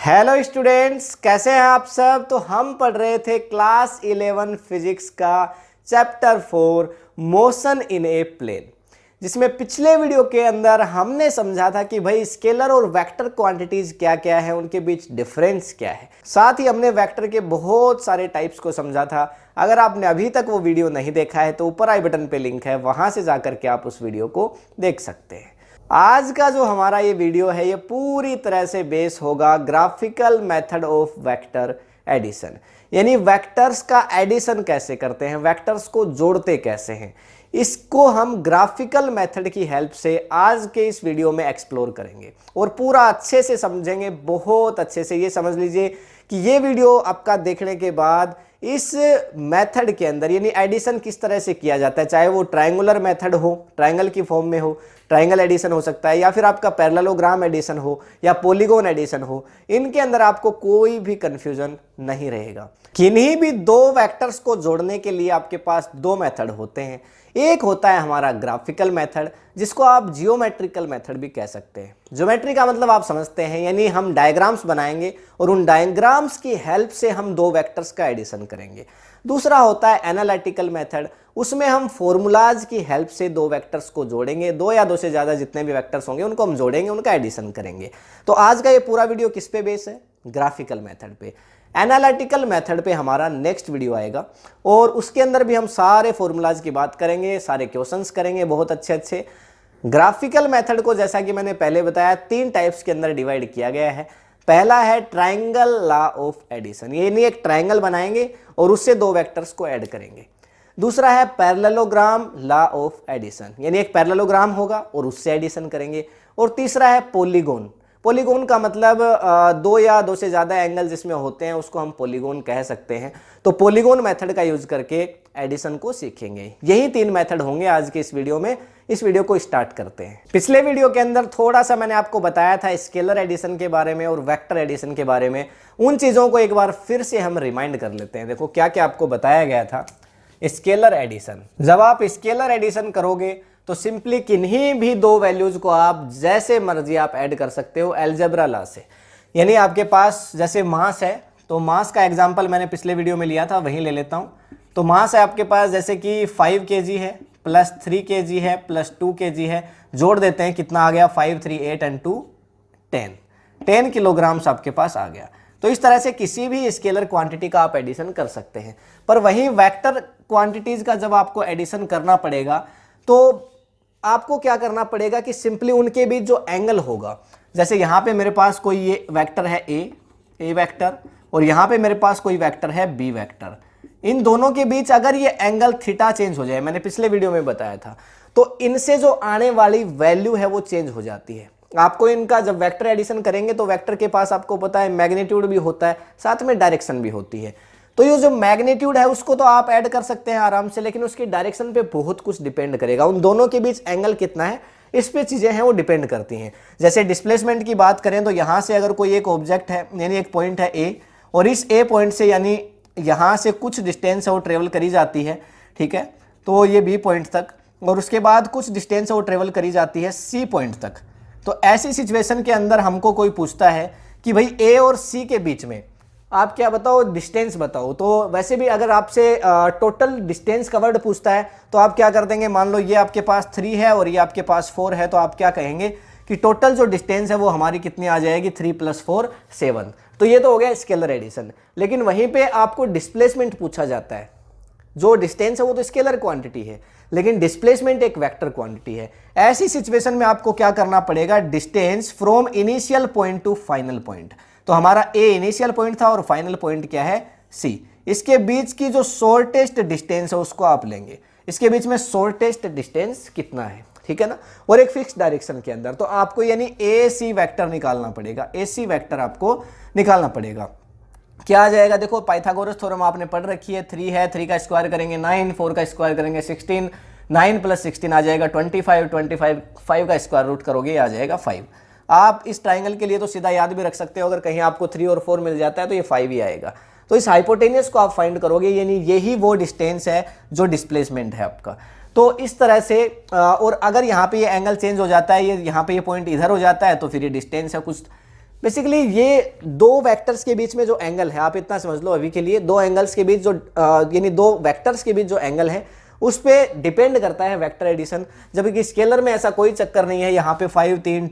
Hello students, कैसे हैं आप सब। तो हम पढ़ रहे थे क्लास 11 फिजिक्स का chapter 4 motion in a plane, जिसमें पिछले वीडियो के अंदर हमने समझा था कि भाई स्केलर और वेक्टर क्वांटिटीज क्या क्या है, उनके बीच डिफरेंस क्या है। साथ ही हमने वेक्टर के बहुत सारे टाइप्स को समझा था। अगर आपने अभी तक वो वीडियो नहीं देखा है तो ऊपर आई बटन पे लिंक है, वहां से जाकर के आप उस वीडियो को देख सकते हैं। आज का जो हमारा ये वीडियो है ये पूरी तरह से बेस होगा graphical method of vector addition, यानी वेक्टर्स का एडिशन कैसे करते हैं, वेक्टर्स को जोड़ते कैसे हैं, इसको हम ग्राफिकल मेथड की हेल्प से आज के इस वीडियो में एक्सप्लोर करेंगे और पूरा अच्छे से समझेंगे, बहुत अच्छे से। ये समझ लीजिए कि ये वीडियो आपका देखने के बाद इस मेथड के अंदर यानी एडिशन किस तरह से किया जाता है, चाहे वो ट्रायंगुलर मेथड हो, ट्रायंगल की फॉर्म में हो, ट्रायंगल एडिशन हो सकता है, या फिर आपका पैरेललोग्राम एडिशन हो या पॉलीगॉन एडिशन हो, इनके अंदर आपको कोई भी कंफ्यूजन नहीं रहेगा। किन्हीं भी दो वेक्टर्स को जोड़ने के लिए आपके पास दो मेथड होते हैं। एक होता है हमारा ग्राफिकल मेथड, जिसको आप जियोमेट्रिकल मेथड भी कह सकते हैं। ज्योमेट्री का मतलब आप समझते हैं, यानी हम डायग्राम्स बनाएंगे और उन डायग्राम्स की हेल्प से हम दो वेक्टर्स का एडिशन करेंगे। दूसरा होता है एनालिटिकल मेथड, उसमें हम फॉर्मूलाज की हेल्प से दो वेक्टर्स को जोड़ेंगे, दो या दो से ज़्यादा जितने भी वेक्टर्स होंगे उनको हम जोड़ेंगे, उनका एडिशन करेंगे। तो आज का ये पूरा वीडियो किस पे बेस है? ग्राफिकल मेथड पे। एनालिटिकल मेथड पे हमारा नेक्स्ट वीडियो आएगा और उसके अंदर भी हम सारे फॉर्मूलाज की बात करेंगे, सारे क्वेश्चंस करेंगे बहुत अच्छे अच्छे। ग्राफिकल मेथड को जैसा कि मैंने पहले बताया तीन टाइप्स के अंदर डिवाइड किया गया है। पहला है ट्रायंगल लॉ ऑफ एडिशन, यानी एक ट्रायंगल बनाएंगे और उससे दो वेक्टर्स को ऐड करेंगे। दूसरा है पैरेललोग्राम लॉ ऑफ एडिशन, यानी एक पैरेललोग्राम होगा और उससे एडिशन करेंगे। और तीसरा है पॉलीगॉन। पॉलीगॉन का मतलब दो या दो से ज़्यादा एंगल जिसमें होते हैं उसको हम पॉलीगॉन कह सकते हैं। तो पॉलीगॉन मेथड का यूज करके एडिशन को सीखेंगे। यही तीन मेथड होंगे आज के इस वीडियो में। इस वीडियो को स्टार्ट करते हैं। पिछले वीडियो के अंदर थोड़ा सा मैंने आपको बताया था स्केलर एडिशन के बारे में और वेक्टर एडिशन के बारे में। उन चीज़ों को एक बार फिर से हम रिमाइंड कर लेते हैं। देखो क्या क्या आपको बताया गया था। स्केलर एडिशन, जब आप स्केलर एडिशन करोगे तो सिंपली किन्हीं भी दो वैल्यूज को आप जैसे मर्जी आप ऐड कर सकते हो अलजेब्रा लॉ से। यानी आपके पास जैसे मास है, तो मास का एग्जांपल मैंने पिछले वीडियो में लिया था, वहीं ले लेता हूं। तो मास है आपके पास जैसे कि 5 kg है, प्लस 3 kg है, प्लस 2 kg है, जोड़ देते हैं कितना आ गया, 5 3 8 एंड 2 10 किलोग्राम्स आपके पास आ गया। तो इस तरह से किसी भी स्केलर क्वांटिटी का आप एडिशन कर सकते हैं। पर वहीं वेक्टर क्वांटिटीज का जब आपको एडिशन करना पड़ेगा तो आपको क्या करना पड़ेगा कि सिंपली उनके बीच जो एंगल होगा, जैसे यहाँ पे मेरे पास कोई ये वेक्टर है ए वेक्टर और यहाँ पे मेरे पास कोई वेक्टर है बी वेक्टर, इन दोनों के बीच अगर ये एंगल थीटा चेंज हो जाए, मैंने पिछले वीडियो में बताया था, तो इनसे जो आने वाली वैल्यू है वो चेंज हो जाती है। आपको इनका जब वेक्टर एडिशन करेंगे तो वेक्टर के पास आपको पता है मैग्नीट्यूड भी होता है, साथ में डायरेक्शन भी होती है। तो ये जो मैग्नीट्यूड है उसको तो आप ऐड कर सकते हैं आराम से, लेकिन उसकी डायरेक्शन पे बहुत कुछ डिपेंड करेगा। उन दोनों के बीच एंगल कितना है इस पे चीजें हैं वो डिपेंड करती हैं। जैसे डिस्प्लेसमेंट की बात करें तो यहाँ से अगर कोई एक ऑब्जेक्ट है, यानी एक पॉइंट है ए, और इस ए पॉइंट से यानी यहाँ से कुछ डिस्टेंस है वो ट्रेवल करी जाती है, ठीक है, तो ये बी पॉइंट तक, और उसके बाद कुछ डिस्टेंस है वो ट्रेवल करी जाती है सी पॉइंट तक। तो ऐसी सिचुएशन के अंदर हमको कोई पूछता है कि भाई ए और सी के बीच में आप क्या बताओ, डिस्टेंस बताओ। तो वैसे भी अगर आपसे टोटल डिस्टेंस कवर्ड पूछता है तो आप क्या कर देंगे, मान लो ये आपके पास 3 है और ये आपके पास 4 है, तो आप क्या कहेंगे कि टोटल जो डिस्टेंस है वो हमारी कितनी आ जाएगी, 3 + 4 7। तो ये तो हो गया स्केलर एडिशन। लेकिन वहीं पे आपको डिस्प्लेसमेंट पूछा जाता है। जो डिस्टेंस है वो तो स्केलर क्वांटिटी है, लेकिन डिस्प्लेसमेंट एक वेक्टर क्वांटिटी है। ऐसी सिचुएशन में आपको क्या करना पड़ेगा, distance from initial point two final point. तो हमारा ए इनिशियल पॉइंट था और फाइनल पॉइंट क्या है, सी। इसके बीच की जो शॉर्टेस्ट डिस्टेंस है उसको आप लेंगे। इसके बीच में शॉर्टेस्ट डिस्टेंस कितना है, ठीक है ना, और एक फिक्स डायरेक्शन के अंदर। तो आपको यानी ए सी वेक्टर निकालना पड़ेगा, ए सी वेक्टर आपको निकालना पड़ेगा। क्या आ जाएगा, देखो पाइथागोरस थ्योरम आपने पढ़ रखी है। 3 है, 3 का स्क्वायर करेंगे 9, 4 का स्क्वायर करेंगे 16, 9 + 16 आ जाएगा 25, 25 5 का स्क्वायर रूट करोगे आ जाएगा 5। आप इस ट्राइंगल के लिए तो सीधा याद भी रख सकते हो, अगर कहीं आपको 3 और 4 मिल जाता है तो ये 5 ही आएगा। तो इस हाइपोटेनियस को आप फाइंड करोगे, यानी यही वो डिस्टेंस है जो डिस्प्लेसमेंट है आपका। तो इस तरह से और अगर यहाँ पे ये एंगल चेंज हो जाता है, ये यहाँ पे ये पॉइंट इधर हो जाता है, तो फिर ये डिस्टेंस है कुछ बेसिकली ये दो वेक्टर्स के बीच में जो एंगल है, आप इतना समझ लो अभी के लिए, दो एंगल्स के बीच जो यानी दो वेक्टर्स के बीच जो एंगल है उस पे डिपेंड करता है वेक्टर एडिशन। जबकि स्केलर में ऐसा कोई चक्कर नहीं है, यहाँ पे 5 3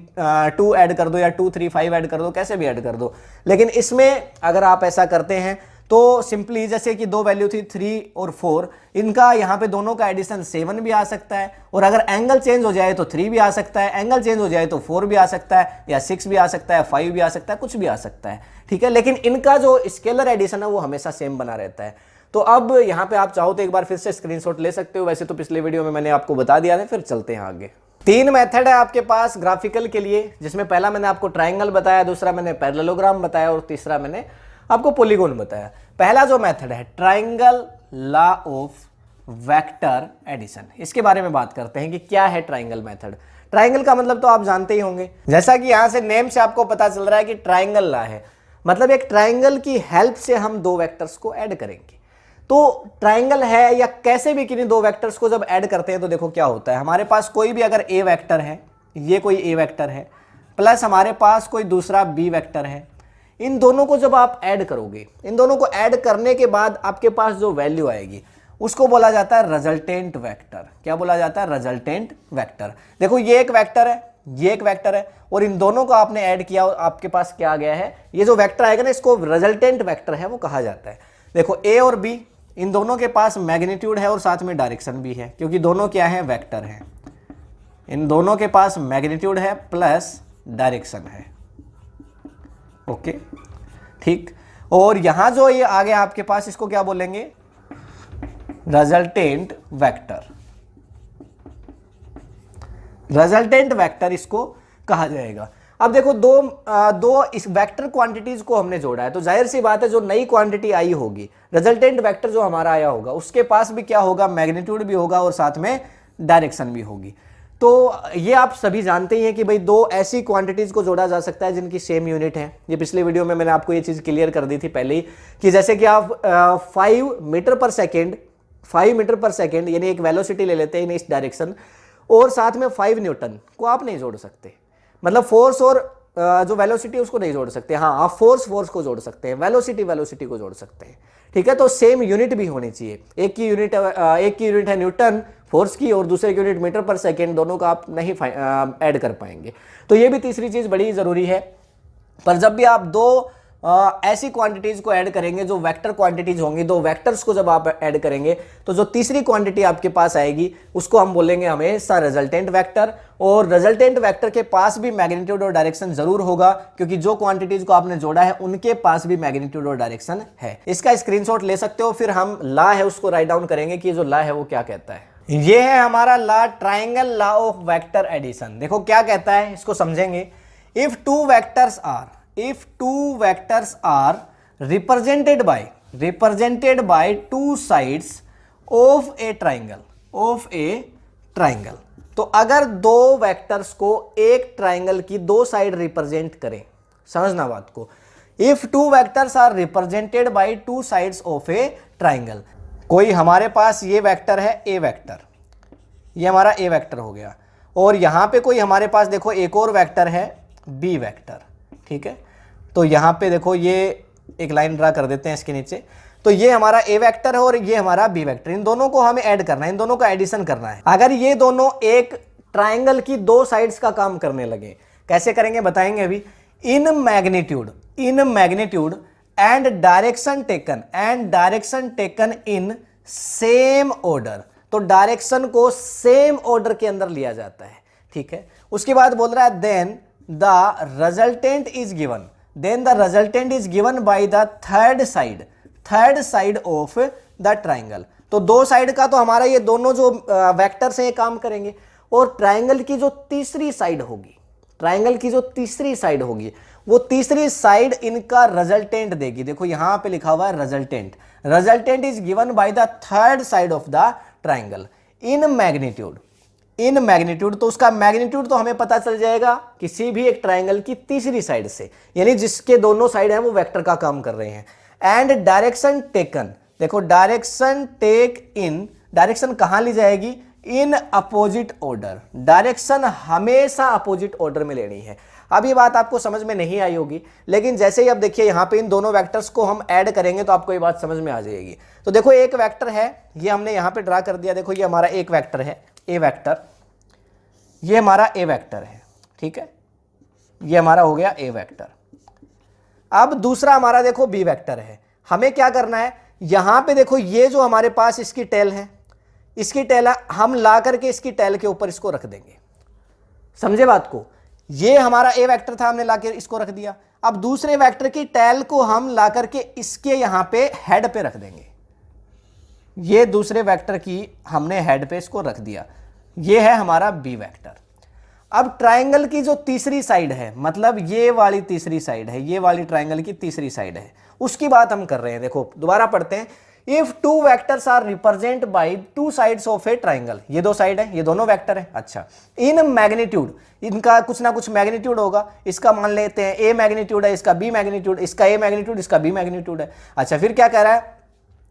2 ऐड कर दो या 2 3 5 ऐड कर दो, कैसे भी ऐड कर दो। लेकिन इसमें अगर आप ऐसा करते हैं तो सिंपली जैसे कि दो वैल्यू थी 3 और 4, इनका यहाँ पे दोनों का एडिशन 7 भी आ सकता है, और अगर एंगल चेंज हो जाए तो 3 भी आ सकता है, एंगल चेंज हो जाए तो 4 भी आ सकता है, या 6 भी आ सकता है, 5 भी आ सकता है, कुछ भी आ सकता है, ठीक है। लेकिन इनका जो स्केलर एडिशन है वो हमेशा सेम बना रहता है। तो अब यहाँ पे आप चाहो तो एक बार फिर से स्क्रीनशॉट ले सकते हो, वैसे तो पिछले वीडियो में मैंने आपको बता दिया है। फिर चलते हैं आगे। 3 मेथड है आपके पास ग्राफिकल के लिए, जिसमें पहला मैंने आपको ट्राइंगल बताया, दूसरा मैंने पैरेललोग्राम बताया, और तीसरा मैंने आपको पॉलीगॉन बताया। पहला जो मेथड है triangle law of vector addition, इसके बारे में बात करते हैं कि क्या है ट्राइंगल मेथड। ट्राइंगल का मतलब तो आप जानते ही होंगे, जैसा कि यहां से नेम से आपको पता चल रहा है कि ट्राइंगल लॉ है, मतलब एक ट्राइंगल की हेल्प से हम दो वेक्टर्स को ऐड करेंगे। तो ट्राइंगल है या कैसे भी किन्हीं दो वेक्टर्स को जब ऐड करते हैं तो देखो क्या होता है, हमारे पास कोई भी अगर ए वेक्टर है, ये कोई ए वेक्टर है, प्लस हमारे पास कोई दूसरा बी वेक्टर है, इन दोनों को जब आप ऐड करोगे, इन दोनों को ऐड करने के बाद आपके पास जो वैल्यू आएगी उसको बोला जाता है रिजल्टेंट वेक्टर। क्या बोला जाता है? Resultant vector. देखो ये एक वेक्टर है, ये एक वेक्टर है, और इन दोनों को आपने ऐड किया, आपके पास क्या आ गया है, ये जो वेक्टर आएगा ना, इसको रिजल्टेंट वेक्टर है वो कहा जाता है। देखो ए और बी, इन दोनों के पास मैग्नीट्यूड है और साथ में डायरेक्शन भी है, क्योंकि दोनों क्या है? वेक्टर हैं। इन दोनों के पास मैग्नीट्यूड है प्लस डायरेक्शन है। ओके, ठीक। और यहां जो ये आ गया आपके पास, इसको क्या बोलेंगे? Resultant vector. रिजल्टेंट वेक्टर इसको कहा जाएगा। अब देखो दो इस वेक्टर क्वांटिटीज को हमने जोड़ा है, तो जाहिर सी बात है जो नई क्वांटिटी आई होगी, रिजल्टेंट वेक्टर जो हमारा आया होगा, उसके पास भी क्या होगा? मैग्नीट्यूड भी होगा और साथ में डायरेक्शन भी होगी। तो ये आप सभी जानते ही हैं कि भाई दो ऐसी क्वांटिटीज को जोड़ा जा सकता है जिनकी सेम यूनिट है। ये पिछले वीडियो में मैंने आपको ये चीज क्लियर कर दी थी पहले ही, कि जैसे कि आप 5 मीटर पर सेकेंड यानी एक वेलोसिटी ले लेते हैं इन इस डायरेक्शन, और साथ में 5 न्यूटन को आप नहीं जोड़ सकते। मतलब फोर्स और जो वेलोसिटी उसको नहीं जोड़ सकते। हाँ, आप फोर्स को जोड़ सकते हैं, वेलोसिटी को जोड़ सकते हैं, ठीक है। तो सेम यूनिट भी होनी चाहिए। एक की यूनिट है न्यूटन फोर्स की, और दूसरे की यूनिट मीटर पर सेकेंड, दोनों का आप नहीं ऐड कर पाएंगे। तो ये भी तीसरी चीज बड़ी जरूरी है। पर जब भी आप दो ऐसी क्वांटिटीज को ऐड करेंगे जो वेक्टर क्वांटिटीज होंगी, दो वेक्टर्स को जब आप ऐड करेंगे, तो जो तीसरी क्वांटिटी आपके पास आएगी उसको हम बोलेंगे हमेशा रिजल्टेंट वेक्टर। और रिजल्टेंट वेक्टर के पास भी मैग्नीट्यूड और डायरेक्शन जरूर होगा, क्योंकि जो क्वांटिटीज को आपने जोड़ा है उनके पास भी मैग्नीट्यूड और डायरेक्शन है। इसका स्क्रीनशॉट ले सकते हो, फिर हम लॉ है उसको राइट डाउन करेंगे कि जो लॉ है वो क्या कहता है। ये है हमारा law, triangle law of vector addition. देखो क्या कहता है, इसको समझेंगे। If two vectors are represented by two sides of a triangle, तो अगर दो वेक्टर्स को एक ट्राइंगल की दो साइड रिप्रेजेंट करें, समझना बात को। If two vectors are represented by two sides of a triangle, कोई हमारे पास ये वेक्टर है ए वेक्टर, ये हमारा ए वेक्टर हो गया, और यहां पे कोई हमारे पास देखो एक और वेक्टर है बी वेक्टर, ठीक है। तो यहां पे देखो ये एक लाइन ड्रा कर देते हैं इसके नीचे। तो ये हमारा ए वेक्टर है और ये हमारा बी वेक्टर, इन दोनों को हमें ऐड करना है, इन दोनों का एडिशन करना है। अगर ये दोनों एक ट्राइंगल की दो साइड्स का काम करने लगे, कैसे करेंगे बताएंगे अभी। इन magnitude and direction taken in same order, तो डायरेक्शन को सेम ऑर्डर के अंदर लिया जाता है, ठीक है। उसके बाद बोल रहा है then the resultant is given by the third side of the triangle. तो दो साइड का तो हमारा ये दोनों जो वेक्टर्स हैं ये काम करेंगे, और ट्राइंगल की जो तीसरी साइड होगी, वो तीसरी साइड इनका रिजल्टेंट देगी। देखो यहां पे लिखा हुआ है resultant is given by the third side of the triangle in magnitude. तो उसका मैग्नीट्यूड तो हमें पता चल जाएगा किसी भी एक ट्राइंगल की तीसरी साइड से, यानी जिसके दोनों साइड हैं वो वेक्टर का काम कर रहे हैं। एंड डायरेक्शन टेकन, देखो डायरेक्शन कहां ली जाएगी? In opposite order. डायरेक्शन हमेशा अपोजिट ऑर्डर में लेनी है। अब ये बात आपको समझ में नहीं आई होगी, लेकिन जैसे ही अब देखिए यहाँ पे इन दोनों वेक्टर्स को हम ऐड करेंगे तो आपको ये बात समझ में आ जाएगी। तो देखो एक वेक्टर है, ये हमने यहाँ पे ड्रा कर दिया, देखो ये हमारा एक वेक्टर है ए वेक्टर, ये हमारा ए वेक्टर है, ठीक है, ये हमारा हो गया ए वेक्टर। अब दूसरा हमारा देखो बी वेक्टर है। हमें क्या करना है, यहां पे देखो ये जो हमारे पास इसकी टेल है, इसकी टेल हम ला करके इसकी टेल के ऊपर इसको रख देंगे, समझे बात को। ये हमारा ए वेक्टर था, हमने लाके इसको रख दिया। अब दूसरे वेक्टर की टेल को हम ला करके इसके यहां पे हेड पे रख देंगे, ये दूसरे वेक्टर की हमने हेड पे इसको रख दिया, ये है हमारा बी वेक्टर। अब ट्राइंगल की जो तीसरी साइड है, मतलब ये वाली तीसरी साइड है, ये वाली ट्राइंगल की तीसरी साइड है, उसकी बात हम कर रहे हैं। देखो दोबारा पढ़ते हैं, if two vectors are represent by two sides of a triangle, ये दो साइड है, ये दोनों वेक्टर है, अच्छा, इन मैग्नीट्यूड, इनका कुछ ना कुछ मैग्नीट्यूड होगा, इसका मान लेते हैं ए मैग्नीट्यूड है, इसका बी मैग्नीट्यूड, इसका ए मैग्नीट्यूड, इसका बी मैग्नीट्यूड है। अच्छा, फिर क्या कह रहा है,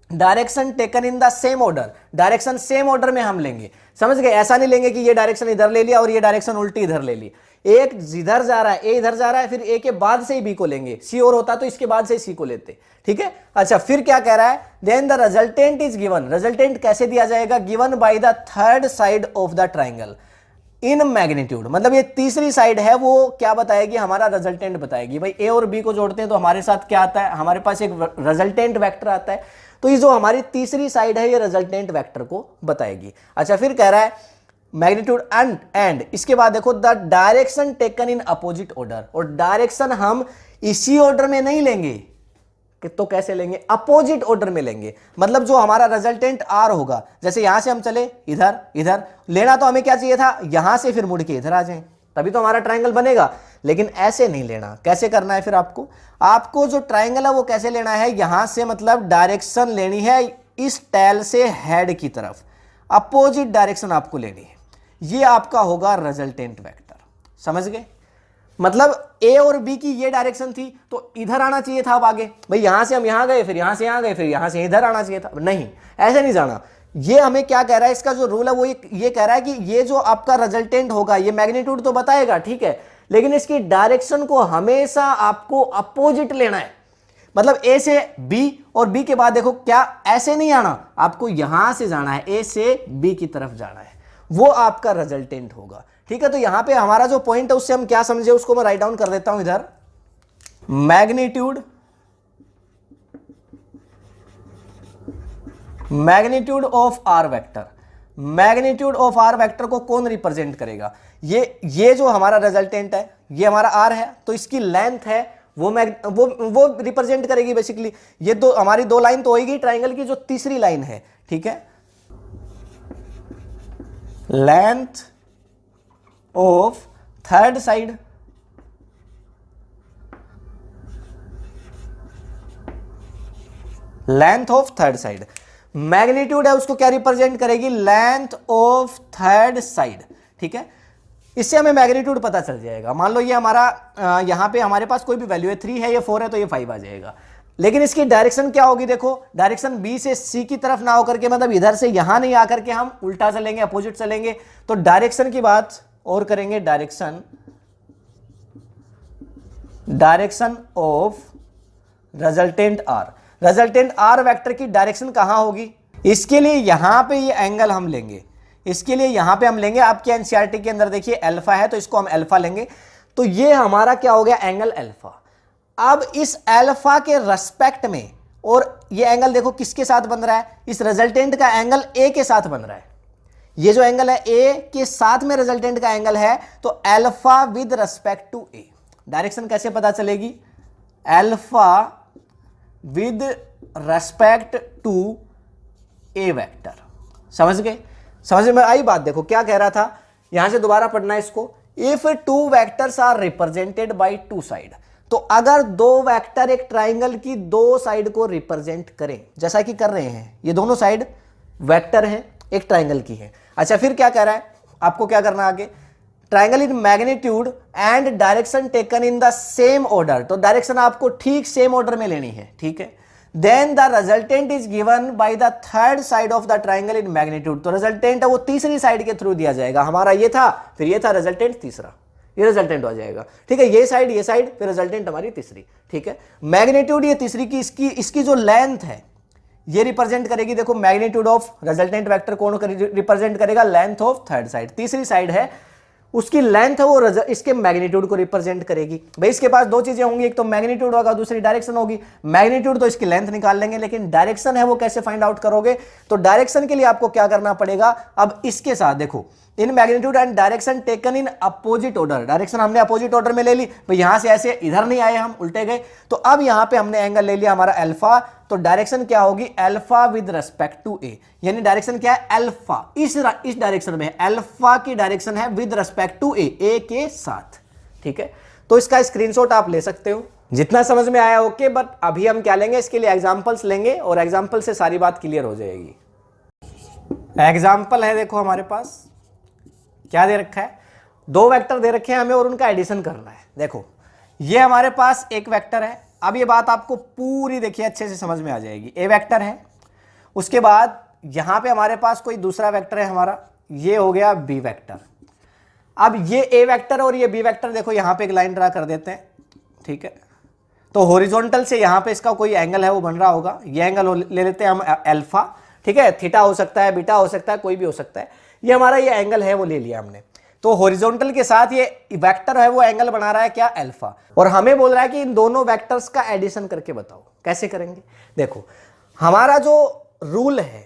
direction taken in the same order, direction same order में हम लेंगे, समझ गए। ऐसा नहीं लेंगे कि ये डायरेक्शन इधर ले लिया और ये डायरेक्शन उल्टी इधर ले ली, एक इधर जा रहा है, ए इधर जा रहा है, फिर ए के बाद से ही बी को लेंगे, सी और होता तो इसके बाद से सी को लेते, ठीक है। अच्छा, फिर क्या कह रहा है, then the resultant is given, resultant कैसे दिया जाएगा, given by the third side of the triangle in magnitude, मतलब ये तीसरी साइड है वो क्या बताएगी, हमारा रिजल्टेंट बताएगी। भाई ए और बी को जोड़ते हैं तो हमारे साथ क्या आता है, हमारे पास एक रिजल्टेंट वेक्टर आता है, तो ये जो हमारी तीसरी साइड है ये रिजल्टेंट वेक्टर को बताएगी। अच्छा, फिर कह रहा है मैग्नीट्यूड एंड इसके बाद देखो the direction taken in opposite order, और डायरेक्शन हम इसी ऑर्डर में नहीं लेंगे तो कैसे लेंगे, अपोजिट ऑर्डर में लेंगे। मतलब जो हमारा रिजल्टेंट आर होगा, जैसे यहां से हम चले इधर, इधर लेना तो हमें क्या चाहिए था, यहां से फिर मुड़ के इधर आ जाएं, तभी तो हमारा ट्राइंगल बनेगा। लेकिन ऐसे नहीं लेना, कैसे करना है फिर आपको जो ट्राइंगल है वो कैसे लेना है, यहां से मतलब डायरेक्शन लेनी है इस टेल से हेड की तरफ, अपोजिट डायरेक्शन आपको लेनी है, ये आपका होगा रिजल्टेंट वेक्टर, समझ गए। मतलब ए और बी की ये डायरेक्शन थी तो इधर आना चाहिए था, अब आगे भाई यहां से हम यहां गए, फिर यहां से यहां गए, फिर यहां से इधर आना चाहिए था, नहीं ऐसे नहीं जाना। ये हमें क्या कह रहा है, इसका जो रूल है वो ये कह रहा है कि ये जो आपका रिजल्टेंट होगा ये मैग्नीट्यूड तो बताएगा, ठीक है, लेकिन इसकी डायरेक्शन को हमेशा आपको अपोजिट लेना है। मतलब ए से बी और बी के बाद देखो क्या ऐसे नहीं आना, आपको यहां से जाना है, ए से बी की तरफ जाना है, वो आपका रिजल्टेंट होगा, ठीक है। तो यहां पे हमारा जो पॉइंट है उससे हम क्या समझे, उसको मैं राइट डाउन कर देता हूं इधर, magnitude of R vector, magnitude of R vector को कौन रिप्रेजेंट करेगा, ये जो हमारा रिजल्टेंट है ये हमारा आर है, तो इसकी लेंथ है वो रिप्रेजेंट करेगी बेसिकली। ये दो हमारी दो लाइन तो होगी ट्राइंगल की, जो तीसरी लाइन है, ठीक है, length of third side, length of third side, magnitude है उसको क्या रिप्रेजेंट करेगी, लेंथ ऑफ थर्ड साइड, ठीक है। इससे हमें मैग्नीट्यूड पता चल जाएगा। मान लो ये हमारा यहां पे हमारे पास कोई भी वैल्यू है, 3 है, ये 4 है, तो ये 5 आ जाएगा। लेकिन इसकी डायरेक्शन क्या होगी, देखो डायरेक्शन बी से सी की तरफ ना होकर के, मतलब इधर से यहां नहीं आकर के हम उल्टा चलेंगे, अपोजिट चलेंगे, तो डायरेक्शन की बात और करेंगे, direction of resultant R, resultant R vector की डायरेक्शन कहां होगी, इसके लिए यहां पे ये एंगल हम लेंगे, इसके लिए यहां पे हम लेंगे, आपके एनसीईआरटी के अंदर देखिए अल्फा है तो इसको हम अल्फा लेंगे, तो ये हमारा क्या हो गया, एंगल अल्फा। अब इस अल्फा के रेस्पेक्ट में, और ये एंगल देखो किसके साथ बन रहा है, इस रिजल्टेंट का एंगल ए के साथ बन रहा है, ये जो एंगल है ए के साथ में रिजल्टेंट का एंगल है, तो alpha with respect to A, direction कैसे पता चलेगी, alpha with respect to A vector, समझ गए, समझ में आई बात। देखो क्या कह रहा था, यहां से दोबारा पढ़ना है इसको, if two vectors are represented by two side, तो अगर दो वेक्टर एक ट्राइंगल की दो साइड को रिप्रेजेंट करें, जैसा कि कर रहे हैं, ये दोनों साइड वेक्टर हैं, एक ट्राइंगल की है। अच्छा, फिर क्या कह रहा है, आपको क्या करना आगे, triangle in magnitude and direction taken in the same order, तो डायरेक्शन आपको ठीक सेम ऑर्डर में लेनी है, ठीक है। Then the resultant is given by the third side of the triangle in magnitude, तो रिजल्टेंट है वो तीसरी साइड के थ्रू दिया जाएगा, हमारा ये था, फिर ये था रिजल्टेंट तीसरा, ये रिजल्टेंट हो जाएगा। ठीक है, ये साइड, फिर रिजल्टेंट हमारी तीसरी। ठीक है, मैग्नीट्यूड ये तीसरी की इसकी जो लेंथ है ये रिप्रेजेंट करेगी, देखो मैग्नीट्यूड ऑफ रिजल्टेंट वेक्टर कौन रिप्रेजेंट करेगा, लेंथ ऑफ थर्ड साइड। तीसरी साइड है उसकी लेंथ है वो इसके मैग्नीट्यूड को रिप्रेजेंट करेगी। भाई इसके पास दो चीजें होंगी, एक तो मैग्नीट्यूड होगा, दूसरी डायरेक्शन होगी। मैग्नीट्यूड तो इसकी लेंथ निकाल लेंगे, लेकिन डायरेक्शन है वो कैसे फाइंड आउट करोगे, तो डायरेक्शन के लिए आपको क्या करना पड़ेगा, अब इसके साथ देखो इन magnitude and direction taken in opposite order, direction हमने अपोजिट ऑर्डर में ले ली, भाई यहां से ऐसे इधर नहीं आए हम, उल्टे गए, तो अब यहां पे हमने एंगल ले लिया हमारा अल्फा, तो डायरेक्शन क्या होगी, अल्फा विद रिस्पेक्ट टू ए, यानी डायरेक्शन क्या है, अल्फा इस डायरेक्शन में है, अल्फा की डायरेक्शन है विद रिस्पेक्ट टू ए के साथ। ठीक है, तो इसका स्क्रीनशॉट आप ले सकते हो, जितना समझ में आया ओके। बट अभी हम क्या लेंगे, इसके लिए एग्जांपल्स लेंगे और एग्जांपल से सारी बात क्लियर हो जाएगी। एग्जांपल है देखो हमारे पास क्या दे रखा है, दो वेक्टर दे रखे हैं हमें और उनका एडिशन करना है। देखो ये हमारे पास एक वेक्टर है, अब ये बात आपको पूरी देखिए अच्छे से समझ में आ जाएगी। ए वेक्टर है, उसके बाद यहां पे हमारे पास कोई दूसरा वेक्टर है हमारा, ये हो गया बी वेक्टर। अब ये ए वेक्टर और ये बी वेक्टर देखो यहां पे एक लाइन ड्रा कर देते हैं। ठीक है, तो हॉरिजॉन्टल से यहां पे इसका कोई एंगल है वो बन रहा होगा, ये एंगल ले लेते हैं हम अल्फा। ठीक है, थीटा हो सकता है, बीटा हो सकता है, कोई भी हो सकता है, ये हमारा ये एंगल है वो ले लिया हमने। तो हॉरिजॉन्टल के साथ ये वेक्टर है वो एंगल बना रहा है क्या, अल्फा, और हमें बोल रहा है कि इन दोनों वेक्टर्स का एडिशन करके बताओ। कैसे करेंगे, देखो हमारा जो रूल है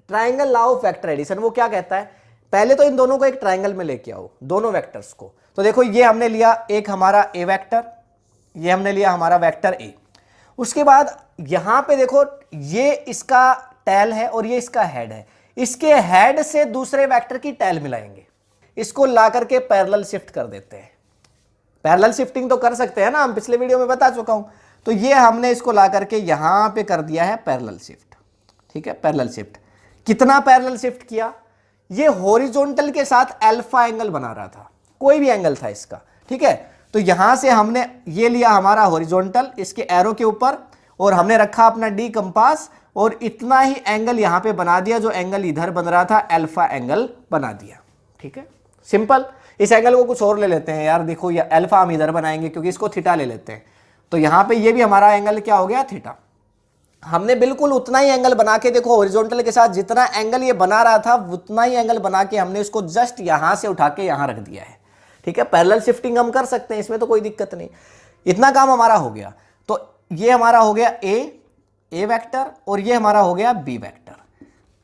triangle law of vector addition, वो क्या कहता है, पहले तो इन दोनों को एक ट्राइंगल में लेके आओ, दोनों वेक्टर्स को। तो देखो ये हमने लिया एक हमारा ए वेक्टर, ये हमने लिया हमारा वेक्टर ए, उसके बाद यहां पे देखो ये इसका टेल है और ये इसका हेड है, इसके हेड से दूसरे वेक्टर की टेल मिलाएंगे, इसको ला करके पैरेलल शिफ्ट कर देते हैं। पैरेलल शिफ्टिंग तो कर सकते हैं ना, हम पिछले वीडियो में बता चुका हूं। तो ये हमने इसको ला करके यहां पे कर दिया है पैरेलल शिफ्ट। ठीक है, पैरेलल शिफ्ट, कितना पैरेलल शिफ्ट किया, ये हॉरिजॉन्टल के साथ अल्फा एंगल बना रहा था, कोई भी एंगल था इसका। ठीक है, तो यहां से हमने ये लिया हमारा हॉरिजॉन्टल इसके एरो के ऊपर, और हमने रखा अपना डी कंपास और इतना ही एंगल यहां पे बना दिया, जो एंगल इधर बन रहा था अल्फा एंगल बना दिया। ठीक है, सिंपल। इस एंगल को कुछ और ले लेते हैं यार, देखो ये अल्फा हम इधर बनाएंगे क्योंकि इसको थीटा ले लेते हैं, तो यहां पे ये भी हमारा एंगल क्या हो गया, थीटा। हमने बिल्कुल उतना ही एंगल बना के, देखो हॉरिजॉन्टल के साथ जितना एंगल ये बना रहा था उतना ही एंगल बना के हमने इसको जस्ट यहां से उठा के यहां रख दिया है। ठीक है, पैरेलल शिफ्टिंग हम कर सकते हैं, इसमें तो कोई दिक्कत नहीं, इतना काम हमारा हो गया। तो ये हमारा हो गया ए वेक्टर और ये हमारा हो गया बी वेक्टर।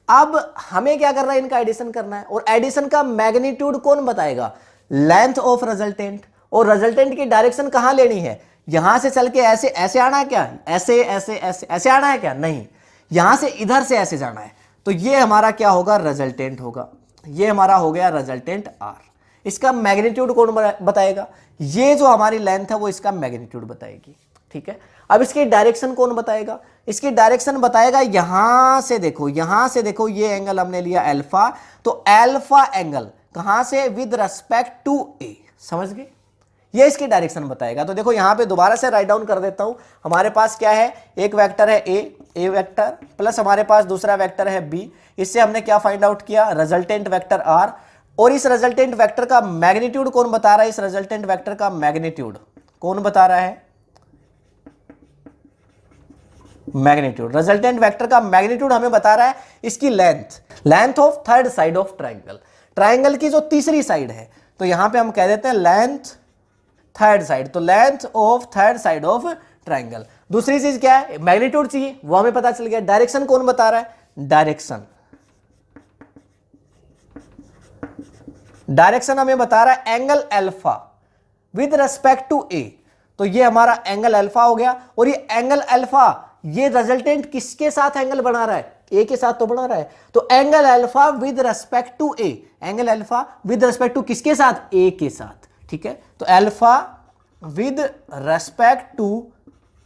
अब हमें क्या करना है, इनका एडिशन करना है, और एडिशन का मैग्नीट्यूड कौन बताएगा, लेंथ ऑफ रिजल्टेंट, और रिजल्टेंट की डायरेक्शन कहां लेनी है, यहां से चल के ऐसे ऐसे आना है क्या, ऐसे ऐसे ऐसे ऐसे आना है क्या, नहीं, यहां से इधर से ऐसे जाना है। तो ये हमारा क्या होगा, रिजल्टेंट होगा, ये हमारा हो गया रिजल्टेंट आर। इसका मैग्नीट्यूड कौन बताएगा, ये जो हमारी लेंथ है वो इसका मैग्नीट्यूड बताएगी। ठीक है, अब इसकी डायरेक्शन कौन बताएगा, इसकी डायरेक्शन बताएगा यहां से देखो, यहां से देखो ये एंगल हमने लिया अल्फा, तो अल्फा एंगल कहां से, विद रिस्पेक्ट टू ए, समझ गए, ये इसकी डायरेक्शन बताएगा। तो देखो यहां पे दोबारा से राइट डाउन कर देता हूं, हमारे पास क्या है, एक वेक्टर है ए वेक्टर प्लस हमारे पास दूसरा वेक्टर है बी, इससे हमने क्या फाइंड आउट किया, रिजल्टेंट वेक्टर आर, और इस रिजल्टेंट वेक्टर का मैग्नीट्यूड कौन बता रहा है, इस रिजल्टेंट वेक्टर का मैग्नीट्यूड कौन बता रहा है, मैग्नीट्यूड, रिजल्टेंट वेक्टर का मैग्नीट्यूड हमें बता रहा है इसकी length of third side of triangle, triangle की जो तीसरी साइड है, तो यहां पे हम कह देते हैं लेंथ थर्ड साइड, तो length of third side of triangle. दूसरी चीज क्या है, मैग्नीट्यूड चाहिए, वो हमें पता चल गया। डायरेक्शन कौन बता रहा है, डायरेक्शन हमें बता रहा है angle alpha with respect to A, तो ये हमारा एंगल अल्फा हो गया, और ये एंगल अल्फा ये रिजल्टेंट किसके साथ एंगल बना रहा है, ए के साथ तो बना रहा है, तो angle alpha with respect to A, angle alpha with respect to किसके साथ, ए के साथ। ठीक है, तो alpha with respect to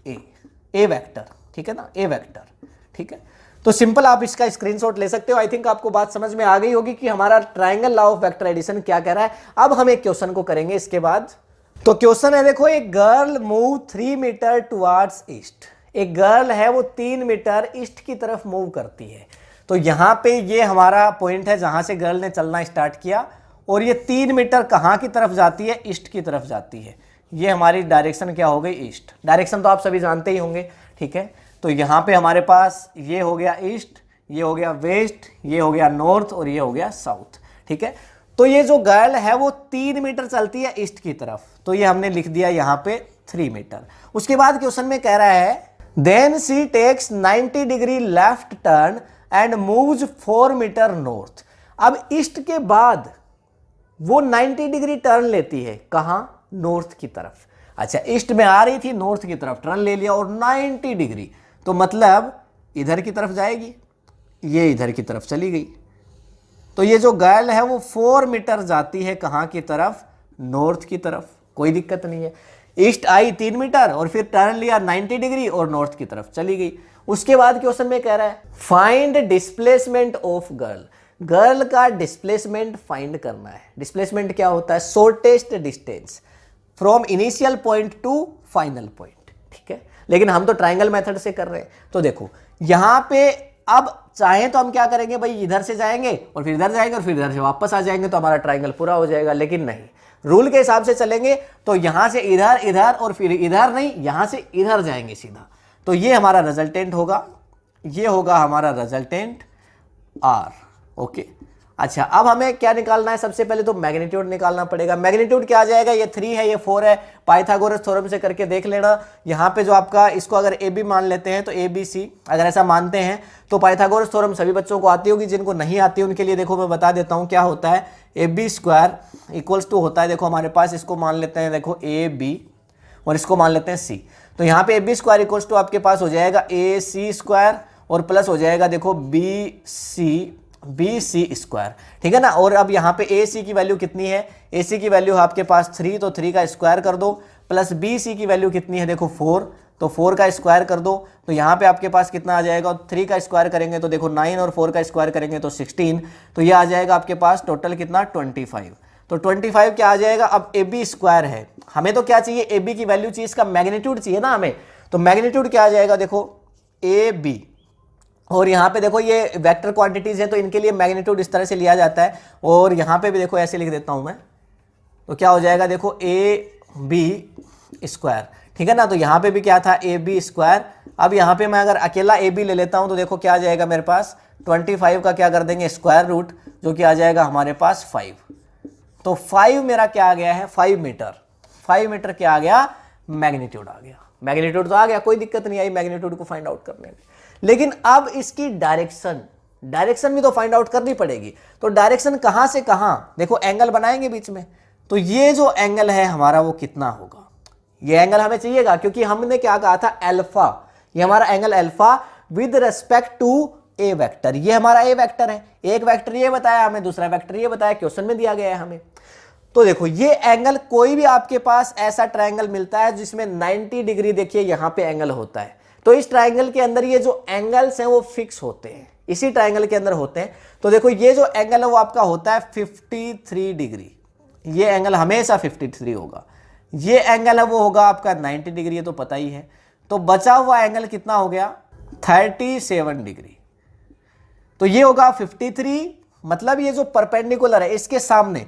A vector, ठीक है ना, ए वेक्टर। ठीक है, तो सिंपल आप इसका स्क्रीनशॉट ले सकते हो। आई थिंक आपको बात समझ में आ गई होगी कि हमारा triangle law of vector addition क्या कह रहा है। अब हम एक क्वेश्चन को करेंगे इसके बाद। तो क्वेश्चन है देखो, एक girl move 3 metre towards east, एक गर्ल है वो 3 मीटर ईस्ट की तरफ मूव करती है। तो यहां पे ये हमारा पॉइंट है जहां से गर्ल ने चलना स्टार्ट किया, और ये 3 मीटर कहाँ की तरफ जाती है, ईस्ट की तरफ जाती है। ये हमारी डायरेक्शन क्या हो गई, ईस्ट। डायरेक्शन तो आप सभी जानते ही होंगे, ठीक है। तो यहाँ पे हमारे पास ये हो गया ईस्ट, ये हो गया वेस्ट, ये हो गया नॉर्थ और ये हो गया साउथ, ठीक है। तो ये जो गर्ल है वो 3 मीटर चलती है ईस्ट की तरफ, तो ये हमने लिख दिया यहाँ पे 3 मीटर। उसके बाद क्वेश्चन में कह रहा है then she takes 90 degree left turn and moves 4 metre north. अब ईस्ट के बाद वो 90 डिग्री टर्न लेती है, कहां, नॉर्थ की तरफ। अच्छा, ईस्ट में आ रही थी, नॉर्थ की तरफ टर्न ले लिया और 90 डिग्री, तो मतलब इधर की तरफ जाएगी, ये इधर की तरफ चली गई। तो ये जो गर्ल है वो 4 मीटर जाती है कहां की तरफ, नॉर्थ की तरफ। कोई दिक्कत नहीं है। ईस्ट आई 3 मीटर और फिर टर्न लिया 90 डिग्री और नॉर्थ की तरफ चली गई। उसके बाद क्वेश्चन में कह रहा है find displacement of girl. Girl का डिस्प्लेसमेंट फाइंड करना है। डिस्प्लेसमेंट क्या होता है, shortest distance from initial point two final point, ठीक है। लेकिन हम तो ट्राइंगल मेथड से कर रहे हैं। तो देखो यहां पे अब चाहें तो हम क्या करेंगे भाई, इधर से जाएंगे और फिर इधर जाएंगे और फिर इधर से वापस आ जाएंगे, तो हमारा ट्राइंगल पूरा हो जाएगा। लेकिन नहीं, रूल के हिसाब से चलेंगे तो यहां से इधर, इधर और फिर इधर नहीं, यहां से इधर जाएंगे सीधा। तो ये हमारा रिजल्टेंट होगा, ये होगा हमारा रिजल्टेंट आर। ओके, अच्छा अब हमें क्या निकालना है, सबसे पहले तो मैग्नीट्यूड निकालना पड़ेगा। मैग्नीट्यूड क्या आ जाएगा, ये 3 है, ये 4 है। पाइथागोरस थ्योरम से करके देख लेना। यहाँ पे जो आपका इसको अगर ए बी मान लेते हैं तो ए बी सी, अगर ऐसा मानते हैं तो पाइथागोरस थ्योरम सभी बच्चों को आती होगी। जिनको नहीं आती उनके लिए देखो मैं बता देता हूँ क्या होता है। A B square equals to होता है, देखो हमारे पास, इसको मान लेते हैं देखो ए बी और इसको मान लेते हैं सी। तो यहाँ पे A B square equals to आपके पास हो जाएगा ए सी स्क्वायर और प्लस हो जाएगा देखो बी सी स्क्वायर, ठीक है ना। और अब यहाँ पे ए सी की वैल्यू कितनी है, ए सी की वैल्यू है आपके पास 3, तो 3 का स्क्वायर कर दो, प्लस बी सी की वैल्यू कितनी है देखो 4, तो 4 का स्क्वायर कर दो। तो यहाँ पे आपके पास कितना आ जाएगा, 3 का स्क्वायर करेंगे तो देखो 9 और 4 का स्क्वायर करेंगे तो 16, तो ये आ जाएगा आपके पास टोटल कितना 25। तो 25 क्या आ जाएगा। अब ए बी स्क्वायर है, हमें तो क्या चाहिए, ए बी की वैल्यू चाहिए, इसका मैग्नीट्यूड चाहिए ना हमें। तो मैग्नीट्यूड क्या आ जाएगा देखो ए बी, और यहाँ पे देखो ये वेक्टर क्वांटिटीज है तो इनके लिए मैग्नीट्यूड इस तरह से लिया जाता है। और यहाँ पे भी देखो ऐसे लिख देता हूँ मैं, तो क्या हो जाएगा देखो ए बी स्क्वायर, ठीक है ना। तो यहाँ पे भी क्या था, ए बी स्क्वायर। अब यहाँ पे मैं अगर अकेला ए बी ले लेता हूँ तो देखो क्या आ जाएगा मेरे पास, 25 का क्या कर देंगे स्क्वायर रूट, जो कि आ जाएगा हमारे पास 5। तो 5 मेरा क्या आ गया है, 5 मीटर। 5 मीटर क्या आ गया, मैग्नीट्यूड आ गया। मैग्नीट्यूड तो आ गया, कोई दिक्कत नहीं आई मैग्नीट्यूड को फाइंड आउट करने में। लेकिन अब इसकी डायरेक्शन भी तो फाइंड आउट करनी पड़ेगी। तो डायरेक्शन कहां से कहां, देखो एंगल बनाएंगे बीच में, तो ये जो एंगल है हमारा वो कितना होगा, ये एंगल हमें चाहिएगा, क्योंकि हमने क्या कहा था अल्फा, ये हमारा angle alpha with respect to A vector. ये हमारा ए वेक्टर है, एक वेक्टर ये बताया हमें, दूसरा वेक्टर ये बताया, क्वेश्चन में दिया गया है हमें। तो देखो ये एंगल, कोई भी आपके पास ऐसा ट्रायंगल मिलता है जिसमें 90 डिग्री देखिए यहां पे एंगल होता है, तो इस ट्रायंगल के अंदर ये जो एंगल्स हैं वो फिक्स होते हैं, इसी ट्रायंगल के अंदर होते हैं। तो देखो ये जो एंगल है वो आपका होता है 53 डिग्री, ये एंगल हमेशा 53 होगा। ये एंगल है वो होगा आपका 90 डिग्री, ये तो पता ही है। तो बचा हुआ एंगल कितना हो गया, 37 डिग्री। तो ये होगा 53, मतलब ये जो परपेंडिकुलर है इसके सामने,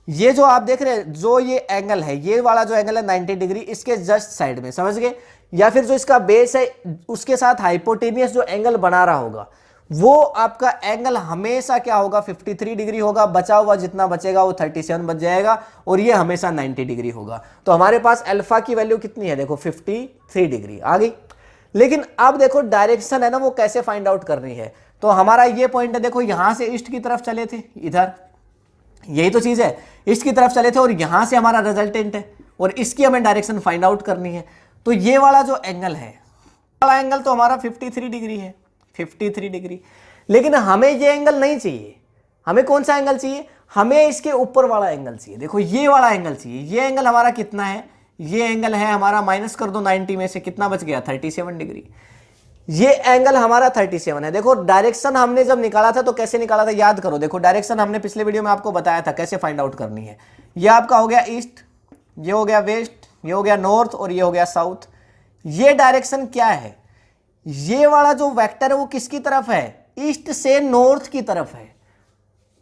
ये जो आप देख रहे हैं जो ये एंगल है, ये वाला जो एंगल है 90 डिग्री, इसके जस्ट साइड में, समझ गए। या फिर जो इसका बेस है उसके साथ हाइपोटेनियस जो एंगल बना रहा होगा वो आपका एंगल हमेशा क्या होगा, 53 डिग्री होगा। बचा हुआ जितना बचेगा वो 37 बच जाएगा और ये हमेशा 90 डिग्री होगा। तो हमारे पास अल्फा की वैल्यू कितनी है देखो 53 डिग्री आ गई। लेकिन अब देखो डायरेक्शन है ना वो कैसे फाइंड आउट करनी है। तो हमारा ये पॉइंट है, देखो यहां से ईस्ट की तरफ चले थे, इधर यही तो चीज है, ईस्ट की तरफ चले थे और यहां से हमारा रिजल्टेंट है और इसकी हमें डायरेक्शन फाइंड आउट करनी है। तो ये वाला जो एंगल है, वाला एंगल तो हमारा 53 डिग्री है, 53 डिग्री। लेकिन हमें ये एंगल नहीं चाहिए, हमें कौन सा एंगल चाहिए, हमें इसके ऊपर वाला एंगल चाहिए। देखो ये वाला एंगल चाहिए। ये एंगल हमारा कितना है, ये एंगल है हमारा, माइनस कर दो 90 में से, कितना बच गया 37 डिग्री। ये एंगल हमारा 37 है। देखो डायरेक्शन हमने जब निकाला था तो कैसे निकाला था, याद करो। देखो डायरेक्शन हमने पिछले वीडियो में आपको बताया था कैसे फाइंड आउट करनी है। ये आपका हो गया ईस्ट, ये हो गया वेस्ट, ये हो गया नॉर्थ और ये हो गया साउथ। ये डायरेक्शन क्या है, ये वाला जो वेक्टर है वो किसकी तरफ है, ईस्ट से नॉर्थ की तरफ है,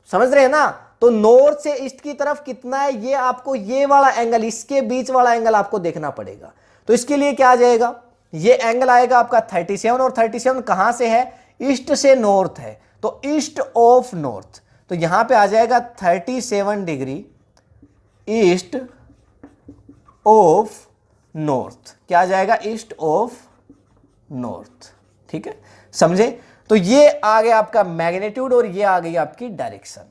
समझ रहे हैं ना। तो नॉर्थ से ईस्ट की तरफ कितना है, ये आपको ये वाला एंगल, इसके बीच वाला एंगल आपको देखना पड़ेगा। तो इसके लिए क्या आ जाएगा, ये एंगल आएगा आपका 37, और 37 कहां से है, ईस्ट से नॉर्थ है, तो ईस्ट ऑफ नॉर्थ, तो यहां पे आ जाएगा 37 डिग्री ईस्ट ऑफ नॉर्थ। क्या आ जाएगा, ईस्ट ऑफ नॉर्थ। ठीक है, समझे। तो ये आ गया आपका मैग्नीट्यूड और ये आ गई आपकी डायरेक्शन।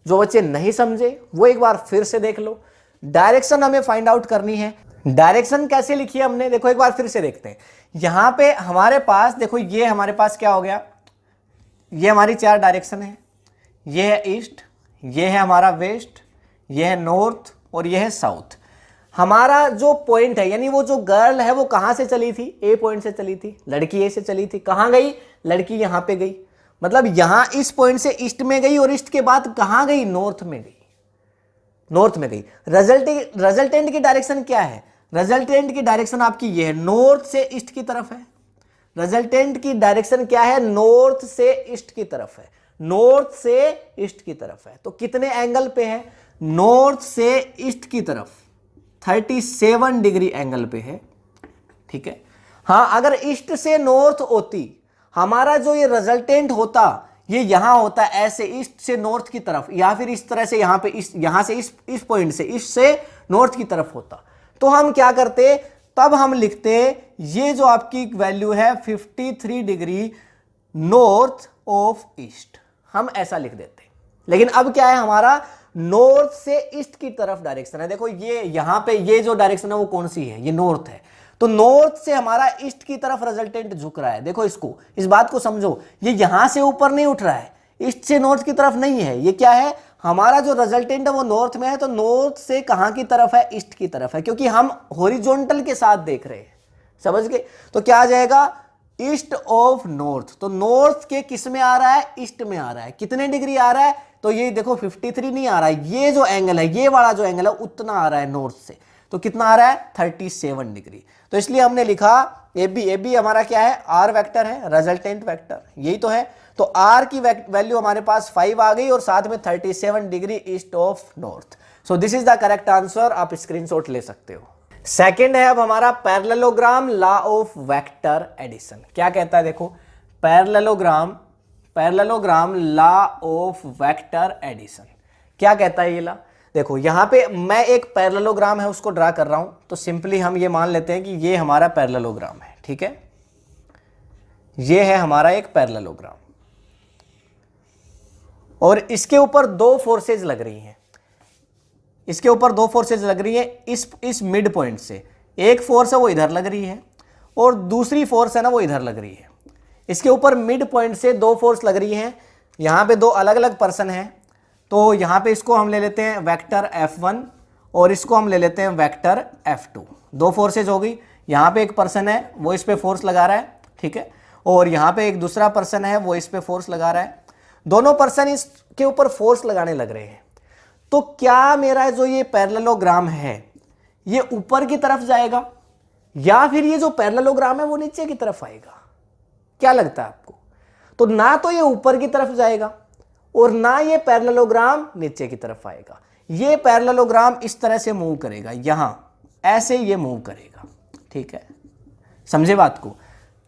जो बच्चे नहीं समझे वो एक बार फिर से देख लो। डायरेक्शन हमें फाइंड आउट करनी है। डायरेक्शन कैसे लिखी है हमने, देखो एक बार फिर से देखते हैं। यहां पे हमारे पास देखो, ये हमारे पास क्या हो गया, ये हमारी 4 डायरेक्शन है। ये है ईस्ट, ये है हमारा वेस्ट, ये है नॉर्थ और ये है साउथ। हमारा जो पॉइंट है, यानी वो जो गर्ल है वो कहां से चली थी, ए पॉइंट से चली थी, लड़की ए से चली थी। कहां गई, लड़की यहां पे गई, मतलब यहां इस पॉइंट से ईस्ट में गई और ईस्ट के बाद कहां गई, नॉर्थ में गई, नॉर्थ में गई। रिजल्टेंट की डायरेक्शन क्या है, रिजल्टेंट की डायरेक्शन आपकी ये है, नॉर्थ से ईस्ट की तरफ है। रिजल्टेंट की डायरेक्शन क्या है, नॉर्थ से ईस्ट की तरफ है, नॉर्थ से ईस्ट की तरफ है। तो कितने एंगल पे है, नॉर्थ से ईस्ट की तरफ 37 डिग्री एंगल पे है। ठीक है, हाँ अगर ईस्ट से नॉर्थ होती, हमारा जो ये रिजल्टेंट होता ये यहां होता ऐसे ईस्ट से नॉर्थ की तरफ, या फिर इस तरह से यहां पे यहां से इस पॉइंट से ईस्ट से नॉर्थ की तरफ होता, तो हम क्या करते, तब हम लिखते ये जो आपकी वैल्यू है 53 डिग्री नॉर्थ ऑफ ईस्ट, हम ऐसा लिख देते। लेकिन अब क्या है, हमारा नॉर्थ से ईस्ट की तरफ डायरेक्शन है। देखो ये यहां पे ये जो डायरेक्शन है वो कौन सी है, ये नॉर्थ है, तो नॉर्थ से हमारा ईस्ट की तरफ रिजल्टेंट झुक रहा है। देखो इसको, इस बात को समझो, ये यहां से ऊपर नहीं उठ रहा है, ईस्ट से नॉर्थ की तरफ नहीं है, ये क्या है, हमारा जो रिजल्टेंट है वो नॉर्थ में है, तो नॉर्थ से कहां की तरफ है, ईस्ट की तरफ है, क्योंकि हम हॉरिजॉन्टल के साथ देख रहे हैं, समझ गए। तो क्या आ जाएगा, ईस्ट ऑफ नॉर्थ, तो नॉर्थ के किस में आ रहा है, ईस्ट में आ रहा है। कितने डिग्री आ रहा है, तो ये देखो 53 नहीं आ रहा है, ये जो एंगल है, ये वाला जो एंगल है उतना आ रहा है नॉर्थ से, तो कितना आ रहा है 37 डिग्री। तो इसलिए हमने लिखा ए बी हमारा क्या है, आर वेक्टर है, रिजल्टेंट वेक्टर, यही तो है। तो आर की वैल्यू हमारे पास 5 आ गई और साथ में 37 degree east of north. So this is the correct answer, आप स्क्रीनशॉट ले सकते हो। सेकंड है अब हमारा parallelogram law of vector addition. क्या कहता है, देखो parallelogram law of vector addition क्या कहता है ये लॉ। देखो यहां पे मैं एक पैरेललोग्राम है उसको ड्रा कर रहा हूं, तो सिंपली हम ये मान लेते हैं कि ये हमारा पैरेललोग्राम है। ठीक है, ये है हमारा एक पैरेललोग्राम और इसके ऊपर 2 फोर्सेज लग रही हैं, इसके ऊपर 2 फोर्सेज लग रही है इस मिड पॉइंट से। एक फोर्स है वो इधर लग रही है और दूसरी फोर्स है ना वो इधर लग रही है। इसके ऊपर मिड पॉइंट से 2 फोर्स लग रही हैं, यहाँ पे 2 अलग अलग पर्सन हैं, तो यहाँ पे इसको हम ले लेते हैं वेक्टर F1 और इसको हम ले लेते हैं वेक्टर F2। 2 फोर्सेज हो गई, यहाँ पे एक पर्सन है वो इस पे फोर्स लगा रहा है, ठीक है, और यहाँ पे एक दूसरा पर्सन है वो इस पे फोर्स लगा रहा है। दोनों पर्सन इसके ऊपर फोर्स लगाने लग रहे हैं। तो क्या मेरा जो ये पैरेललोग्राम है ये ऊपर की तरफ जाएगा या फिर ये जो पैरेललोग्राम है वो नीचे की तरफ आएगा, क्या लगता है आपको? तो ना तो ये ऊपर की तरफ जाएगा और ना ये पैरेललोग्राम नीचे की तरफ आएगा। ये पैरेललोग्राम इस तरह से मूव करेगा, यहां ऐसे ये मूव करेगा। ठीक है, समझे बात को।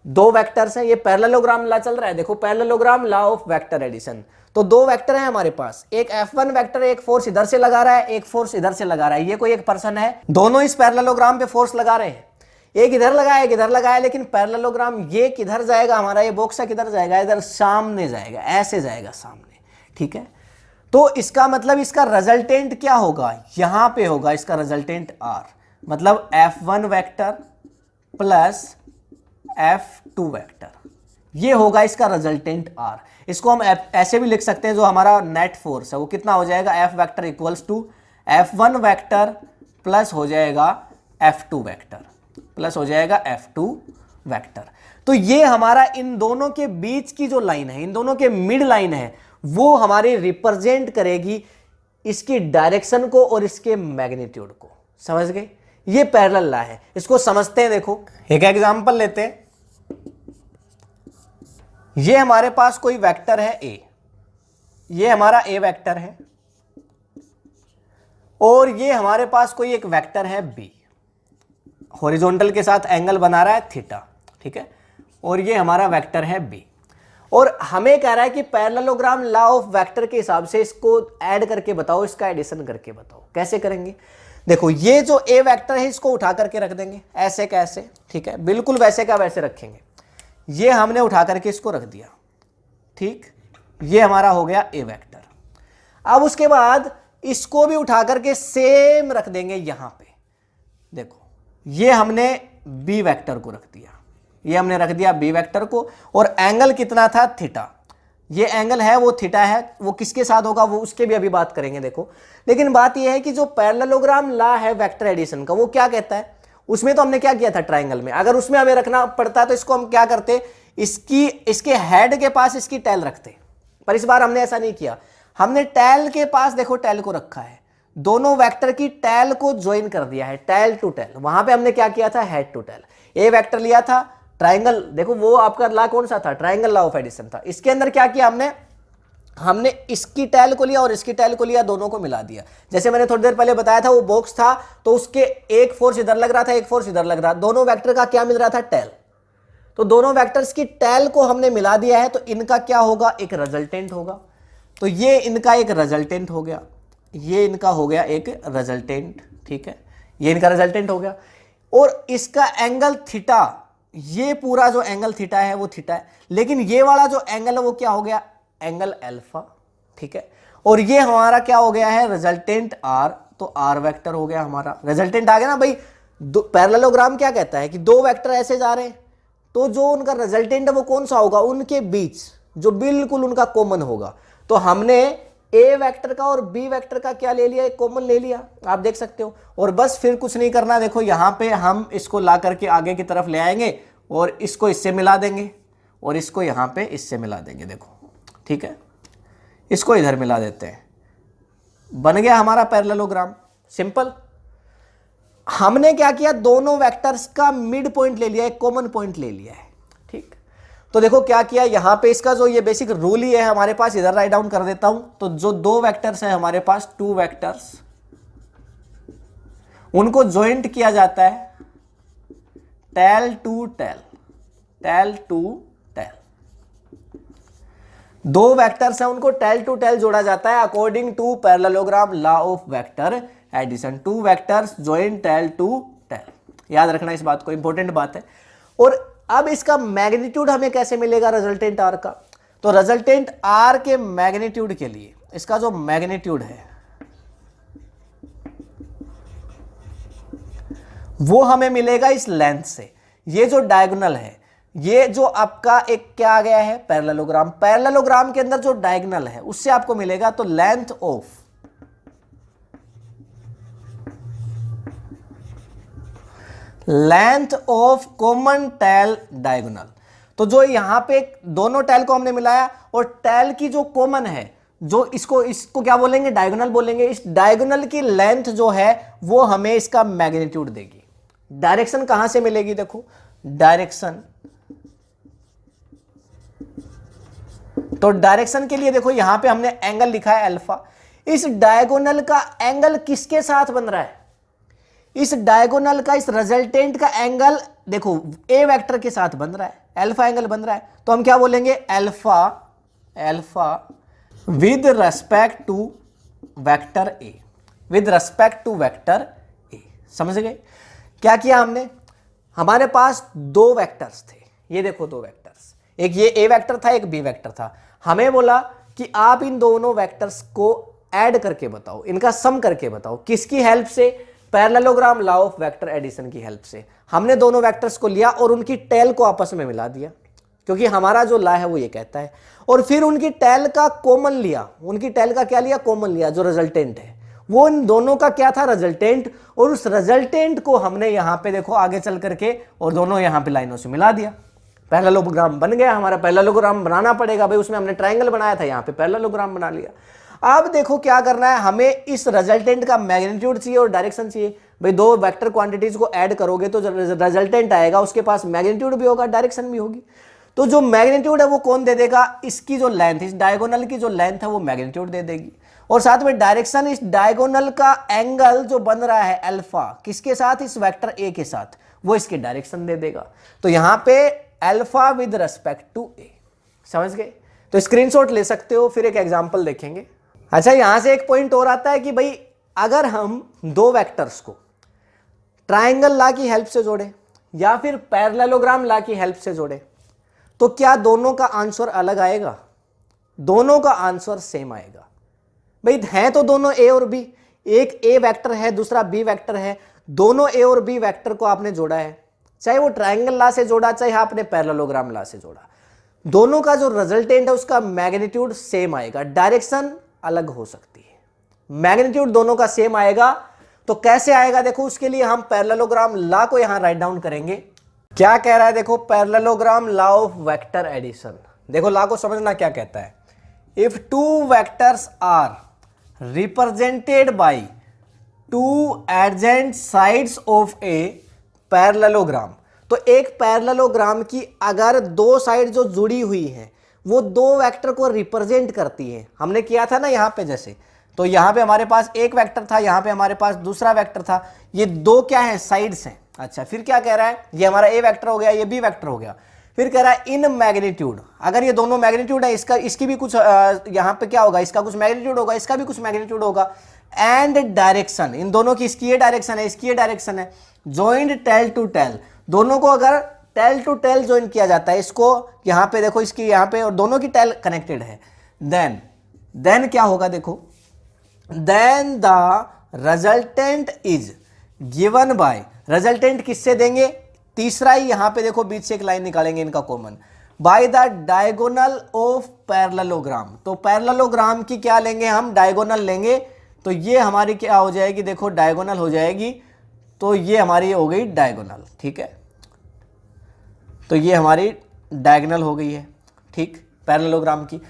2 वेक्टर्स हैं, ये पैरेललोग्राम लॉ चल रहा है। देखो parallelogram law of vector addition, तो 2 वेक्टर हैं हमारे पास, एक F1 वेक्टर एक फोर्स इधर से लगा रहा है, एक फोर्स इधर से लगा रहा है। ये कोई एक पर्सन है, दोनों इस पैरेललोग्राम पे फोर्स लगा रहे हैं, एक इधर लगाया एक इधर लगाया, लेकिन पैरेललोग्राम ये किधर जाएगा, हमारा ये बॉक्स है किधर जाएगा, इधर सामने जाएगा, ऐसे जाएगा सामने। ठीक है, तो इसका मतलब इसका रिजल्टेंट क्या होगा, यहां पे होगा इसका रिजल्टेंट R, मतलब F1 vector plus F2 vector, ये होगा इसका रिजल्टेंट R। इसको हम ऐसे भी लिख सकते हैं, जो हमारा नेट फोर्स है वो कितना हो जाएगा, F vector equals to F1 vector plus हो जाएगा F2 वेक्टर प्लस हो जाएगा F2 वेक्टर। तो ये हमारा इन दोनों के बीच की जो लाइन है, इन दोनों के मिड लाइन है, वो हमारी रिप्रेजेंट करेगी इसकी डायरेक्शन को और इसके मैग्नीट्यूड को। समझ गए, ये पैरेलल लॉ है, इसको समझते हैं। देखो एक एग्जांपल लेते हैं, ये हमारे पास कोई वेक्टर है A, ये हमारा A वेक्टर है और ये हमारे पास कोई एक वेक्टर है बी, हॉरिजॉन्टल के साथ एंगल बना रहा है थीटा, ठीक है, और ये हमारा वेक्टर है बी, और हमें कह रहा है कि पैरेललोग्राम लॉ ऑफ वेक्टर के हिसाब से इसको ऐड करके बताओ, इसका एडिशन करके बताओ। कैसे करेंगे? देखो ये जो ए वेक्टर है इसको उठा करके रख देंगे ऐसे कैसे, ठीक है, बिल्कुल वैसे का वैसे रखेंगे। ये हमने उठा करके इसको रख दिया, ठीक, ये हमारा हो गया ए वेक्टर। अब उसके बाद इसको भी उठा करके सेम रख देंगे यहां पे। देखो ये हमने बी वेक्टर को रख दिया, ये हमने रख दिया बी वेक्टर को, और एंगल कितना था? थीटा। ये एंगल है वो थीटा है, वो किसके साथ होगा वो उसके भी अभी बात करेंगे। देखो लेकिन बात ये है कि जो पैरेललोग्राम लॉ है वेक्टर एडिशन का वो क्या कहता है, उसमें तो हमने क्या किया था ट्राइंगल में, अगर उसमें हमें रखना पड़ता तो इसको हम क्या करते, इसके हेड के पास इसकी टेल रखते, पर इस बार हमने ऐसा नहीं किया। हमने टेल के पास देखो टेल को रखा है, दोनों वेक्टर की टेल को ज्वाइन कर दिया है, टेल टू टेल। वहां पे हमने क्या किया था? Head to tail. A vector लिया था, ट्राइंगल, देखो वो आपका लॉ कौन सा था? ट्राइंगल लॉ ऑफ एडिशन था। इसके अंदर क्या किया हमने इसकी टेल को लिया और इसकी टेल को लिया, दोनों को मिला दिया। जैसे मैंने थोड़ी देर पहले बताया था वो बॉक्स था तो उसके एक फोर्स इधर लग रहा था, एक फोर्स इधर लग रहा, दोनों वेक्टर का क्या मिल रहा था? टेल। तो दोनों वेक्टर्स की टेल को हमने मिला दिया है, तो इनका क्या होगा? एक रिजल्टेंट होगा। तो ये इनका एक रिजल्टेंट हो गया, ये इनका हो गया एक रिजल्टेंट, ठीक है, ये इनका रिजल्टेंट हो गया। और इसका एंगल थीटा, ये पूरा जो एंगल थीटा है वो थीटा है, लेकिन ये वाला जो एंगल है वो क्या हो गया? एंगल अल्फा, ठीक है। और ये हमारा क्या हो गया है? रिजल्टेंट आर, तो आर वेक्टर हो गया हमारा। रिजल्टेंट आ गया ना भाई। पैरेललोग्राम क्या कहता है कि दो वेक्टर ऐसे जा रहे हैं तो जो उनका रिजल्टेंट है वो कौन सा होगा? उनके बीच जो बिल्कुल उनका कॉमन होगा। तो हमने ए वेक्टर का और बी वेक्टर का क्या ले लिया? एक कॉमन ले लिया, आप देख सकते हो। और बस फिर कुछ नहीं करना, देखो यहां पे हम इसको ला करके आगे की तरफ ले आएंगे और इसको इससे मिला देंगे और इसको यहां पे इससे मिला देंगे, देखो, ठीक है, इसको इधर मिला देते हैं, बन गया हमारा पैरेललोग्राम। सिंपल। हमने क्या किया? दोनों वेक्टर्स का मिड पॉइंट ले लिया, एक कॉमन पॉइंट ले लिया है, ठीक। तो देखो क्या किया यहां पे, इसका जो ये बेसिक रूल ही है हमारे पास, इधर राइट डाउन कर देता हूं। तो जो दो वेक्टर्स हैं हमारे पास, टू वेक्टर्स, उनको ज्वाइंट किया जाता है tail to tail, tail to tail. दो वेक्टर्स हैं उनको टेल टू टेल जोड़ा जाता है according to parallelogram law of vector addition. Two vectors join tail to tail, याद रखना इस बात को, इंपॉर्टेंट बात है। और अब इसका मैग्नीट्यूड हमें कैसे मिलेगा रिजल्टेंट आर का? तो रिजल्टेंट आर के मैग्नीट्यूड के लिए इसका जो मैग्नीट्यूड है वो हमें मिलेगा इस लेंथ से। ये जो डायगोनल है, ये जो आपका एक क्या आ गया है? पैरेललोग्राम। पैरेललोग्राम के अंदर जो डायगोनल है उससे आपको मिलेगा, तो length of common tail diagonal. तो जो यहां पे दोनों टेल को हमने मिलाया और टेल की जो कॉमन है, जो इसको क्या बोलेंगे? डायगोनल बोलेंगे। इस डायगोनल की लेंथ जो है वो हमें इसका मैग्नीट्यूड देगी। डायरेक्शन कहां से मिलेगी? देखो डायरेक्शन, तो डायरेक्शन के लिए देखो यहां पे हमने एंगल लिखा है अल्फा। इस डायगोनल का एंगल किसके साथ बन रहा है? इस डायगोनल का, इस रिजल्टेंट का एंगल देखो ए वेक्टर के साथ बन रहा है, अल्फा एंगल बन रहा है। तो हम क्या बोलेंगे? Alpha with respect to vector A, with respect to vector A. समझ गए? क्या किया हमने? हमारे पास दो वेक्टर्स थे, ये देखो दो वेक्टर्स, एक ये ए वेक्टर था, एक बी वेक्टर था। हमें बोला कि आप इन दोनों वेक्टर्स को ऐड करके बताओ, इनका सम करके बताओ। किसकी हेल्प से? Parallelogram law of vector addition की हेल्प से। हमने दोनों वेक्टर्स को लिया और उनकी टेल को आपस में मिला दिया, क्योंकि हमारा जो लॉ है वो ये कहता है। और फिर उनकी टेल का कॉमन लिया, उनकी टेल का क्या लिया? कॉमन लिया, जो रिजल्टेंट है वो इन दोनों का क्या था? रिजल्टेंट। और उस रिजल्टेंट को हमने यहां पे देखो आगे चल करके और दोनों यहां पे लाइनों से मिला दिया, पैरेललोग्राम बन गया हमारा। पैरेललोग्राम बनाना पड़ेगा भाई, उसमें हमने ट्राइंगल बनाया था, यहां पे पैरेललोग्राम बना लिया। अब देखो क्या करना है, हमें इस रिजल्टेंट का मैग्नीट्यूड चाहिए और डायरेक्शन चाहिए। भाई दो वेक्टर क्वांटिटीज को ऐड करोगे तो रिजल्टेंट आएगा, उसके पास मैग्नीट्यूड भी होगा, डायरेक्शन भी होगी। तो जो मैग्नीट्यूड है वो कौन दे देगा? इसकी जो लेंथ, इस डायगोनल की जो लेंथ है वो मैग्नीट्यूड दे देगी। और साथ में डायरेक्शन, इस डायगोनल का एंगल जो बन रहा है अल्फा किसके साथ, इस वेक्टर ए के साथ, वो इसके डायरेक्शन दे देगा। तो यहां पे अल्फा विद रेस्पेक्ट टू ए, समझ गए। तो स्क्रीनशॉट ले सकते हो, फिर एक एग्जांपल देखेंगे। अच्छा, यहां से एक पॉइंट और आता है कि भाई अगर हम दो वेक्टर्स को ट्राइंगल लॉ की हेल्प से जोड़े या फिर पैरेललोग्राम लॉ की हेल्प से जोड़े तो क्या दोनों का आंसर अलग आएगा? दोनों का आंसर सेम आएगा। भाई हैं तो दोनों ए और बी, एक ए वेक्टर है दूसरा बी वेक्टर है, दोनों ए और बी वेक्टर को आपने जोड़ा है, चाहे वो ट्राइंगल लॉ से जोड़ा चाहे आपने पैरेललोग्राम लॉ से जोड़ा, दोनों का जो रिजल्टेंट है उसका मैग्नीट्यूड सेम आएगा, डायरेक्शन अलग हो सकती है, मैग्नीट्यूड दोनों का सेम आएगा। तो कैसे आएगा देखो, उसके लिए हम पैरेललोग्राम लॉ को यहां राइट डाउन करेंगे। क्या कह रहा है देखो, parallelogram law of vector addition. देखो लॉ को समझना क्या कहता है, if two vectors are represented by two adjacent sides of a parallelogram, तो एक पैरेललोग्राम की अगर दो साइड जो जुड़ी हुई है वो दो वेक्टर को रिप्रेजेंट करती है, हमने किया था ना यहाँ पे, जैसे तो यहाँ पे हमारे पास एक वेक्टर था, यहाँ पे हमारे पास दूसरा वेक्टर था, ये दो क्या है, साइड्स हैं। अच्छा, फिर क्या कह रहा है, ये हमारा ए वेक्टर हो गया, ये बी वेक्टर हो गया। फिर कह रहा है इन मैग्नीट्यूड, अगर ये दोनों मैग्नीट्यूड है, इसका इसकी भी कुछ यहाँ पे क्या होगा, इसका कुछ मैग्नीट्यूड होगा, इसका भी कुछ मैग्नीट्यूड होगा। एंड डायरेक्शन, इन दोनों की, इसकी ये डायरेक्शन है, इसकी ये डायरेक्शन है, जॉइंड टेल टू टेल, दोनों को अगर टेल टू टेल ज्वाइन किया जाता है, इसको यहाँ पे देखो, इसकी यहाँ पे, और दोनों की टेल कनेक्टेड है, देन क्या होगा देखो, then the resultant is given by, resultant किससे देंगे, तीसरा ही यहां पे देखो बीच से एक लाइन निकालेंगे इनका common, by the diagonal of parallelogram. तो पैरेललोग्राम की क्या लेंगे हम, डायगोनल लेंगे। तो ये हमारी क्या हो जाएगी देखो, डायगोनल हो जाएगी। तो ये हमारी हो गई डायगोनल, ठीक है, तो ये हमारी डायगोनल हो गई है, ठीक, पैरेललोग्राम की।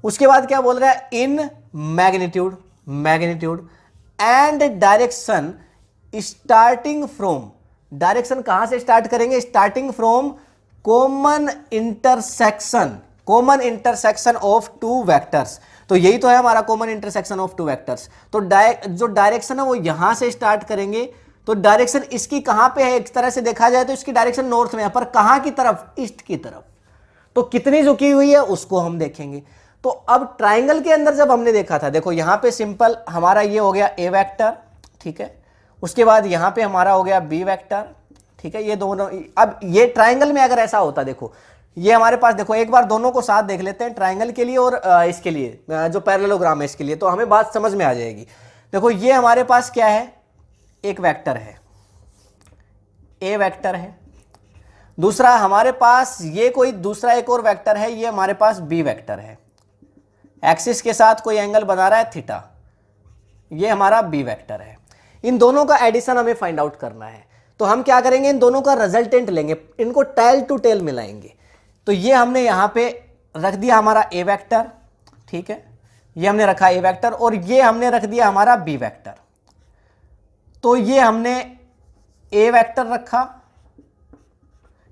उसके बाद क्या बोल रहा है, इन magnitude and direction starting from, direction कहां से स्टार्ट करेंगे, starting from common intersection of two vectors. तो यही तो है हमारा common intersection of two vectors. तो जो डायरेक्शन है वो यहां से स्टार्ट करेंगे। तो डायरेक्शन इसकी कहां पे है, एक तरह से देखा जाए तो इसकी डायरेक्शन नॉर्थ में है, पर कहां की तरफ, ईस्ट की तरफ। तो कितनी झुकी हुई है उसको हम देखेंगे। तो अब ट्राइंगल के अंदर जब हमने देखा था, देखो यहां पे सिंपल हमारा ये हो गया ए वेक्टर, ठीक है, उसके बाद यहां पे हमारा हो गया बी वेक्टर, ठीक है, ये दोनों। अब ये ट्राइंगल में अगर ऐसा होता, देखो ये हमारे पास, देखो एक बार दोनों को साथ देख लेते हैं, ट्राइंगल के लिए और इसके लिए जो पैरेललोग्राम है इसके लिए, तो हमें बात समझ में आ जाएगी। देखो ये हमारे पास क्या है, एक वेक्टर है, ए वेक्टर है, दूसरा हमारे पास ये कोई दूसरा एक और वेक्टर है, ये हमारे पास बी वेक्टर है, एक्सिस के साथ कोई एंगल बना रहा है थीटा, ये हमारा बी वेक्टर है। इन दोनों का एडिशन हमें फाइंड आउट करना है। तो हम क्या करेंगे, इन दोनों का रिजल्टेंट लेंगे, इनको टेल टू टेल मिलाएंगे। तो ये हमने यहां पे रख दिया हमारा ए वेक्टर, ठीक है, ये हमने रखा ए वेक्टर, और ये हमने रख दिया हमारा बी वेक्टर। तो ये हमने ए वेक्टर रखा,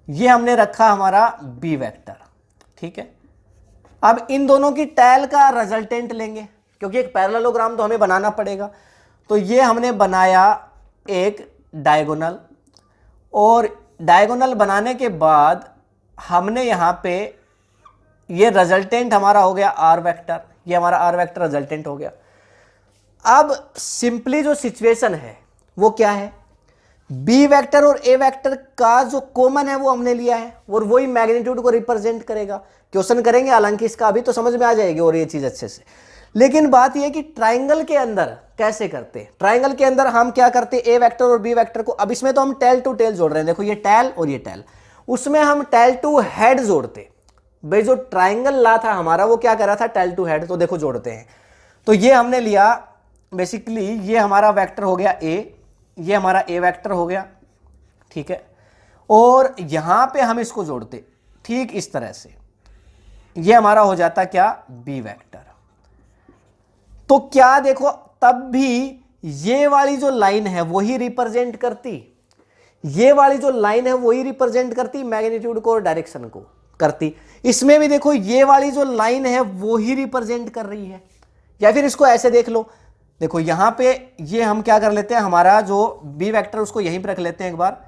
ये हमने रखा हमारा बी वेक्टर, ठीक है। अब इन दोनों की टेल का रिजल्टेंट लेंगे, क्योंकि एक पैरेललोग्राम तो हमें बनाना पड़ेगा। तो ये हमने बनाया एक डायगोनल, और डायगोनल बनाने के बाद हमने यहां पे ये रिजल्टेंट हमारा हो गया आर वेक्टर, ये हमारा आर वेक्टर रिजल्टेंट हो गया। अब सिंपली जो सिचुएशन है वो क्या है, बी वेक्टर और ए वेक्टर का जो कॉमन है वो हमने लिया है, और वही मैग्नीट्यूड को रिप्रेजेंट करेगा। क्वेश्चन करेंगे हालांकि इसका, अभी तो समझ में आ जाएगी और ये चीज अच्छे से। लेकिन बात यह कि ट्राइंगल के अंदर कैसे करते हैं, ट्राइंगल के अंदर हम क्या करते हैं, ए वेक्टर और बी वेक्टर को, अब इसमें तो हम टेल टू टेल जोड़ रहे हैं, देखो ये टेल और ये टेल, उसमें हम टेल टू हेड जोड़ते। भाई जो ट्राइंगल ला था हमारा वो क्या कर रहा था, टेल टू हेड, तो देखो जोड़ते हैं। तो ये हमने लिया बेसिकली, ये हमारा वेक्टर हो गया ए, ये हमारा ए वेक्टर हो गया, ठीक है, और यहां पे हम इसको जोड़ते ठीक इस तरह से, ये हमारा हो जाता क्या, बी वेक्टर। तो क्या देखो, तब भी ये वाली जो लाइन है वही रिप्रेजेंट करती, ये वाली जो लाइन है वही रिप्रेजेंट करती मैग्नीट्यूड को और डायरेक्शन को करती। इसमें भी देखो ये वाली जो लाइन है वो ही रिप्रेजेंट कर रही है, या फिर इसको ऐसे देख लो, देखो यहाँ पे ये हम क्या कर लेते हैं, हमारा जो बी वेक्टर उसको यहीं पर रख लेते हैं एक बार।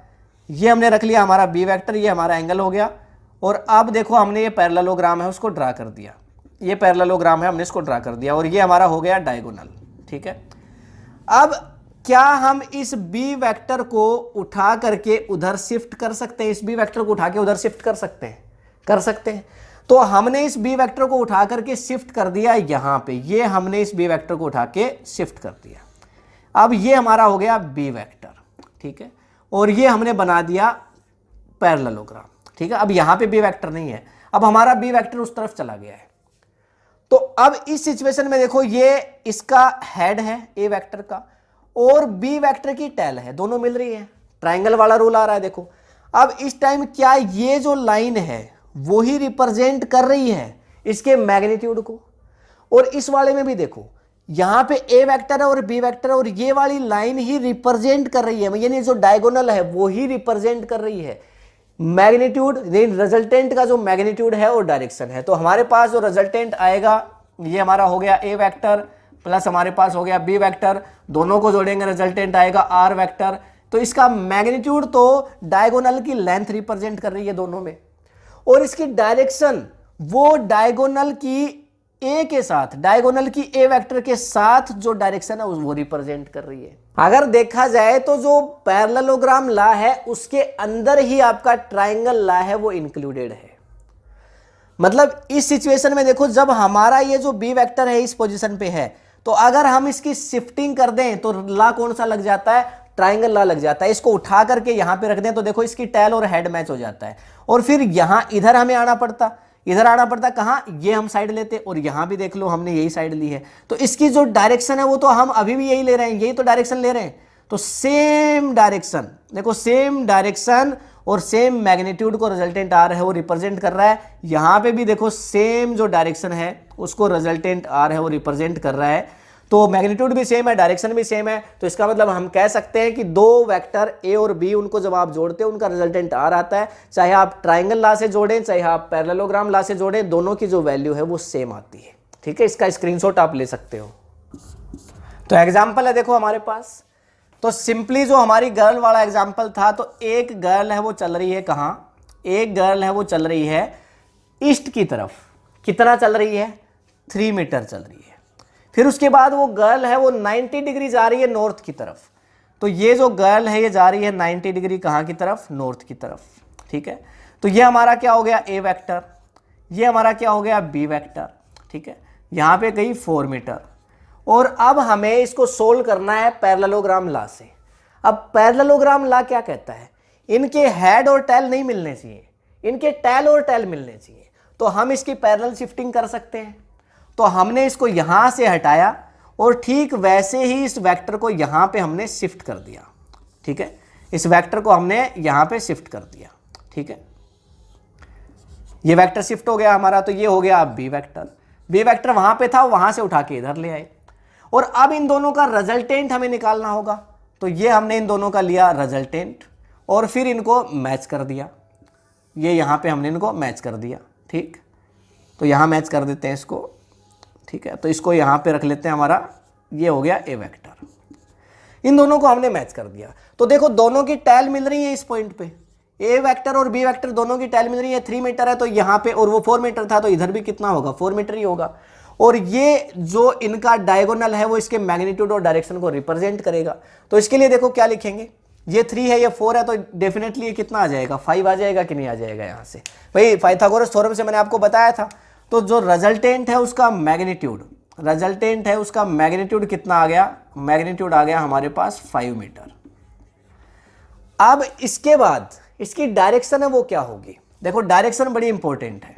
ये हमने रख लिया हमारा बी वेक्टर, ये हमारा एंगल हो गया। और अब देखो हमने ये पैरेललोग्राम है उसको ड्रा कर दिया, ये पैरेललोग्राम है हमने इसको ड्रा कर दिया, और ये हमारा हो गया डायगोनल। ठीक है, अब क्या हम इस बी वेक्टर को उठा करके उधर शिफ्ट कर सकते हैं? इस बी वेक्टर को उठा के उधर शिफ्ट कर सकते हैं? कर सकते हैं। तो हमने इस बी वेक्टर को उठा करके शिफ्ट कर दिया यहां पे, ये हमने इस बी वेक्टर को उठा के शिफ्ट कर दिया। अब ये हमारा हो गया बी वेक्टर। ठीक है, और ये हमने बना दिया पैरेललोग्राम। ठीक है, अब यहां पे बी वेक्टर नहीं है, अब हमारा बी वेक्टर उस तरफ चला गया है। तो अब इस सिचुएशन में देखो, ये इसका हेड है ए वेक्टर का और बी वेक्टर की टेल है, दोनों मिल रही है, ट्राइंगल वाला रूल आ रहा है। देखो अब इस टाइम क्या ये जो लाइन है वो ही रिप्रेजेंट कर रही है इसके मैग्नीट्यूड को, और इस वाले में भी देखो यहां पे ए वेक्टर है और बी वेक्टर है, और ये वाली लाइन ही रिप्रेजेंट कर रही है, यानी जो डायगोनल है वो ही रिप्रेजेंट कर रही है मैग्नीट्यूड, रिजल्टेंट का जो मैग्नीट्यूड है और डायरेक्शन है। तो हमारे पास जो रिजल्टेंट आएगा ये हमारा हो गया ए वेक्टर प्लस हमारे पास हो गया बी वेक्टर, दोनों को जोड़ेंगे रिजल्टेंट आएगा आर वेक्टर। तो इसका मैग्नीट्यूड तो डायगोनल की लेंथ रिप्रेजेंट कर रही है दोनों में, और इसकी डायरेक्शन वो डायगोनल की ए के साथ, डायगोनल की ए वेक्टर के साथ जो डायरेक्शन है वो रिप्रेजेंट कर रही है। अगर देखा जाए तो जो पैरेललोग्राम लॉ है उसके अंदर ही आपका ट्राइंगल लॉ है वो इंक्लूडेड है। मतलब इस सिचुएशन में देखो, जब हमारा ये जो बी वेक्टर है इस पोजीशन पे है, तो अगर हम इसकी शिफ्टिंग कर दें तो लॉ कौन सा लग जाता है? ट्राइंगल लॉ लग जाता है। इसको उठा करके यहां पे रख दें तो देखो इसकी टेल और हेड मैच हो जाता है, और फिर यहां इधर हमें आना पड़ता, इधर आना पड़ता कहां? ये हम साइड लेते, और यहां भी देख लो हमने यही साइड ली है, तो इसकी जो डायरेक्शन है वो तो हम अभी भी यही ले रहे हैं, यही तो डायरेक्शन ले रहे हैं। तो सेम डायरेक्शन, देखो सेम डायरेक्शन और सेम मैग्नीट्यूड को रिजल्टेंट आर है वो रिप्रेजेंट कर रहा है। यहां पे भी देखो सेम जो डायरेक्शन है उसको रिजल्टेंट आर है वो रिप्रेजेंट कर रहा है। तो मैग्नीट्यूड भी सेम है, डायरेक्शन भी सेम है, तो इसका मतलब हम कह सकते हैं कि दो वेक्टर ए और बी, उनको जब आप जोड़ते हैं उनका रिजल्टेंट आर आता है। चाहे आप ट्राइंगल लॉ से जोड़ें, चाहे आप पैरेललोग्राम लॉ से जोड़ें, दोनों की जो वैल्यू है वो सेम आती है। ठीक है, इसका स्क्रीनशॉट आप ले सकते हो। तो एग्जाम्पल है देखो हमारे पास, तो सिंपली जो हमारी गर्ल वाला एग्जाम्पल था, तो एक गर्ल है वो चल रही है कहाँ? एक गर्ल है वो चल रही है ईस्ट की तरफ। कितना चल रही है? 3 मीटर चल रही है। फिर उसके बाद वो गर्ल है वो 90 डिग्री जा रही है नॉर्थ की तरफ। तो ये जो गर्ल है ये जा रही है 90 डिग्री कहाँ की तरफ? नॉर्थ की तरफ। ठीक है, तो ये हमारा क्या हो गया? A vector. ये हमारा क्या हो गया? B vector. ठीक है, यहाँ पे गई 4 मीटर, और अब हमें इसको सोल्व करना है पैरेललोग्राम लॉ से। अब पैरेललोग्राम लॉ क्या कहता है? इनके हेड और टेल नहीं मिलने चाहिए, इनके टेल और टेल मिलने चाहिए, तो हम इसकी पैरेलल शिफ्टिंग कर सकते हैं। तो हमने इसको यहां से हटाया और ठीक वैसे ही इस वेक्टर को यहां पे हमने शिफ्ट कर दिया। ठीक है, इस वेक्टर को हमने यहां पे शिफ्ट कर दिया। ठीक है, ये वेक्टर शिफ्ट हो गया हमारा, तो ये हो गया अब बी वेक्टर। बी वेक्टर वहां पे था, वहां से उठा के इधर ले आए, और अब इन दोनों का रिजल्टेंट हमें निकालना होगा। तो ये हमने इन दोनों का लिया रिजल्टेंट और फिर इनको मैच कर दिया। ये यहाँ पे हमने इनको मैच कर दिया। ठीक, तो यहाँ मैच कर देते हैं इसको। ठीक है, तो इसको यहाँ पे रख लेते हैं, हमारा ये हो गया ए वेक्टर। इन दोनों को हमने मैच कर दिया। तो देखो दोनों की टेल मिल रही है इस पॉइंट पे, ए वेक्टर और बी वेक्टर दोनों की टेल मिल रही है। 3 मीटर है तो यहाँ पे, और वो 4 मीटर था तो इधर भी कितना होगा? 4 मीटर ही होगा। और ये जो इनका डायगोनल है वो इसके मैग्नीट्यूड और डायरेक्शन को रिप्रेजेंट करेगा। तो इसके लिए देखो क्या लिखेंगे, ये 3 है ये 4 है, तो डेफिनेटली ये कितना आ जाएगा? 5 आ जाएगा कि नहीं आ जाएगा? यहाँ से भाई पाइथागोरस थ्योरम से मैंने आपको बताया था। तो जो रिजल्टेंट है उसका मैग्नीट्यूड, रिजल्टेंट है उसका मैग्नीट्यूड कितना आ गया? मैग्नीट्यूड आ गया हमारे पास 5 मीटर। अब इसके बाद इसकी डायरेक्शन है वो क्या होगी? देखो डायरेक्शन बड़ी इंपॉर्टेंट है,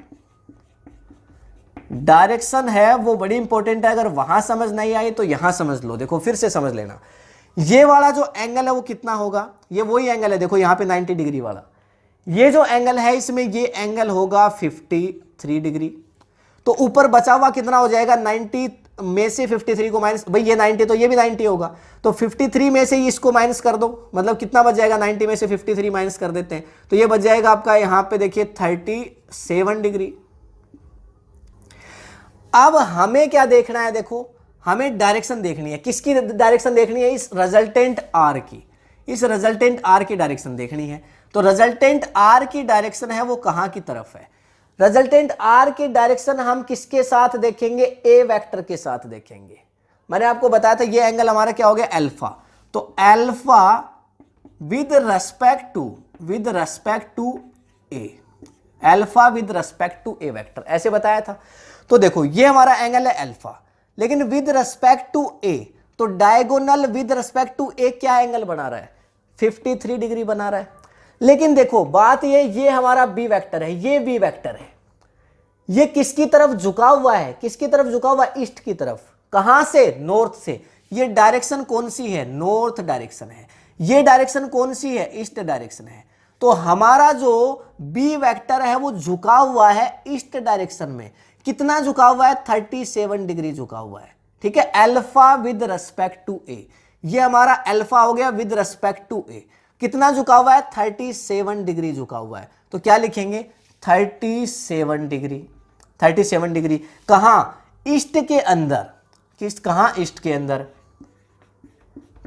डायरेक्शन है वो बड़ी इंपॉर्टेंट है। अगर वहां समझ नहीं आई तो यहां समझ लो। देखो फिर से समझ लेना, ये वाला जो एंगल है वो कितना होगा? ये वही एंगल है, देखो यहाँ पे 90 डिग्री वाला। ये जो एंगल है इसमें ये एंगल होगा 53 डिग्री। तो ऊपर बचा हुआ कितना हो जाएगा? 90 में से 53 को माइनस, भाई ये 90 तो ये भी 90 होगा, तो 53 में से इसको माइनस कर दो, मतलब कितना बच जाएगा? 90 में से 53 माइनस कर देते हैं तो ये बच जाएगा आपका यहाँ पे देखिए 37 डिग्री। अब हमें क्या देखना है? देखो हमें डायरेक्शन देखनी है। किसकी डायरेक्शन देखनी है? इस रिजल्टेंट आर की, इस रिजल्टेंट आर की डायरेक्शन देखनी है। तो रिजल्टेंट आर की डायरेक्शन है वो कहां की तरफ है? रिजल्टेंट आर की डायरेक्शन हम किसके साथ देखेंगे? ए वेक्टर के साथ देखेंगे। मैंने आपको बताया था ये एंगल हमारा क्या हो गया? अल्फा। तो alpha with respect to A, alpha with respect to A vector, ऐसे बताया था। तो देखो ये हमारा एंगल है अल्फा, लेकिन विद रेस्पेक्ट टू ए, तो डायगोनल विद रेस्पेक्ट टू ए क्या एंगल बना रहा है? 53 डिग्री बना रहा है। लेकिन देखो बात ये हमारा बी वेक्टर है, ये बी वेक्टर है, ये किसकी तरफ झुका हुआ है? किसकी तरफ झुका हुआ है? ईस्ट की तरफ। कहां से? नॉर्थ से। ये डायरेक्शन कौन सी है? नॉर्थ डायरेक्शन है। ये डायरेक्शन कौन सी है? ईस्ट डायरेक्शन है। तो हमारा जो बी वेक्टर है वो झुका हुआ है ईस्ट डायरेक्शन में। कितना झुका हुआ है? 37 डिग्री झुका हुआ है। ठीक है, अल्फा विद रेस्पेक्ट टू ए, ये हमारा अल्फा हो गया विद रेस्पेक्ट टू ए। कितना झुका हुआ है? 37 डिग्री झुका हुआ है। तो क्या लिखेंगे? 37 डिग्री। 37 डिग्री कहां? ईस्ट के अंदर। कहां? ईस्ट के अंदर।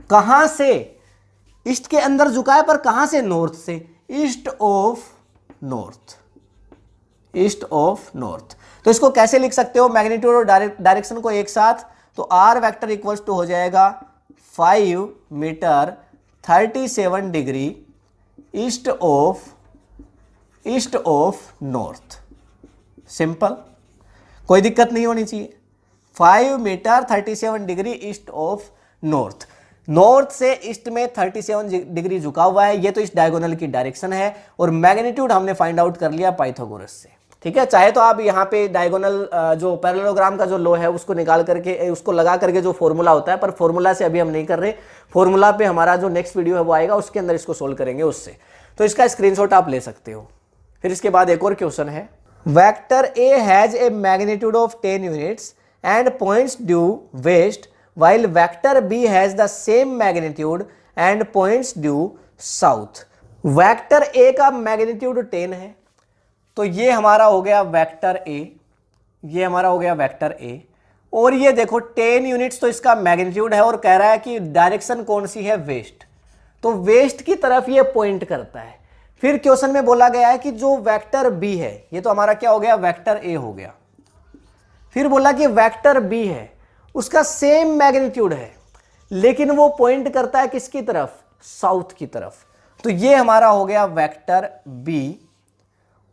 कहां से? ईस्ट के अंदर झुका है, पर कहां से? नॉर्थ से। East of north, east of north. तो इसको कैसे लिख सकते हो मैग्नीट्यूड और डायरेक्शन को एक साथ? तो आर वेक्टर इक्वल्स टू हो जाएगा 5 metre 37 degree east of north. Simple, कोई दिक्कत नहीं होनी चाहिए। 5 metre 37 degree east of north. North से ईस्ट में 37 डिग्री झुका हुआ है, ये तो इस डायगोनल की डायरेक्शन है। और मैग्नीट्यूड हमने फाइंड आउट कर लिया पाइथागोरस से। ठीक है, चाहे तो आप यहाँ पे डायगोनल जो पैरेललोग्राम का जो लॉ है उसको निकाल करके, उसको लगा करके जो फॉर्मूला होता है, पर फॉर्मूला से अभी हम नहीं कर रहे। फॉर्मूला पे हमारा जो नेक्स्ट वीडियो है वो आएगा, उसके अंदर इसको सोल्व करेंगे उससे। तो इसका स्क्रीनशॉट आप ले सकते हो। फिर इसके बाद एक और क्वेश्चन है, vector A has a magnitude of 10 units and points due west, while vector B has the same magnitude and points due south। Vector A का मैग्नीट्यूड 10 है, तो ये हमारा हो गया वेक्टर A, ये हमारा हो गया वेक्टर A। और ये देखो 10 यूनिट्स तो इसका मैग्नीट्यूड है, और कह रहा है कि डायरेक्शन कौन सी है? वेस्ट। तो वेस्ट की तरफ ये पॉइंट करता है। फिर क्वेश्चन में बोला गया है कि जो वेक्टर B है, ये तो हमारा क्या हो गया? वेक्टर A हो गया। फिर बोला कि वेक्टर B है, उसका सेम मैग्नीट्यूड है, लेकिन वो पॉइंट करता है किसकी तरफ? साउथ की तरफ। तो ये हमारा हो गया वेक्टर बी,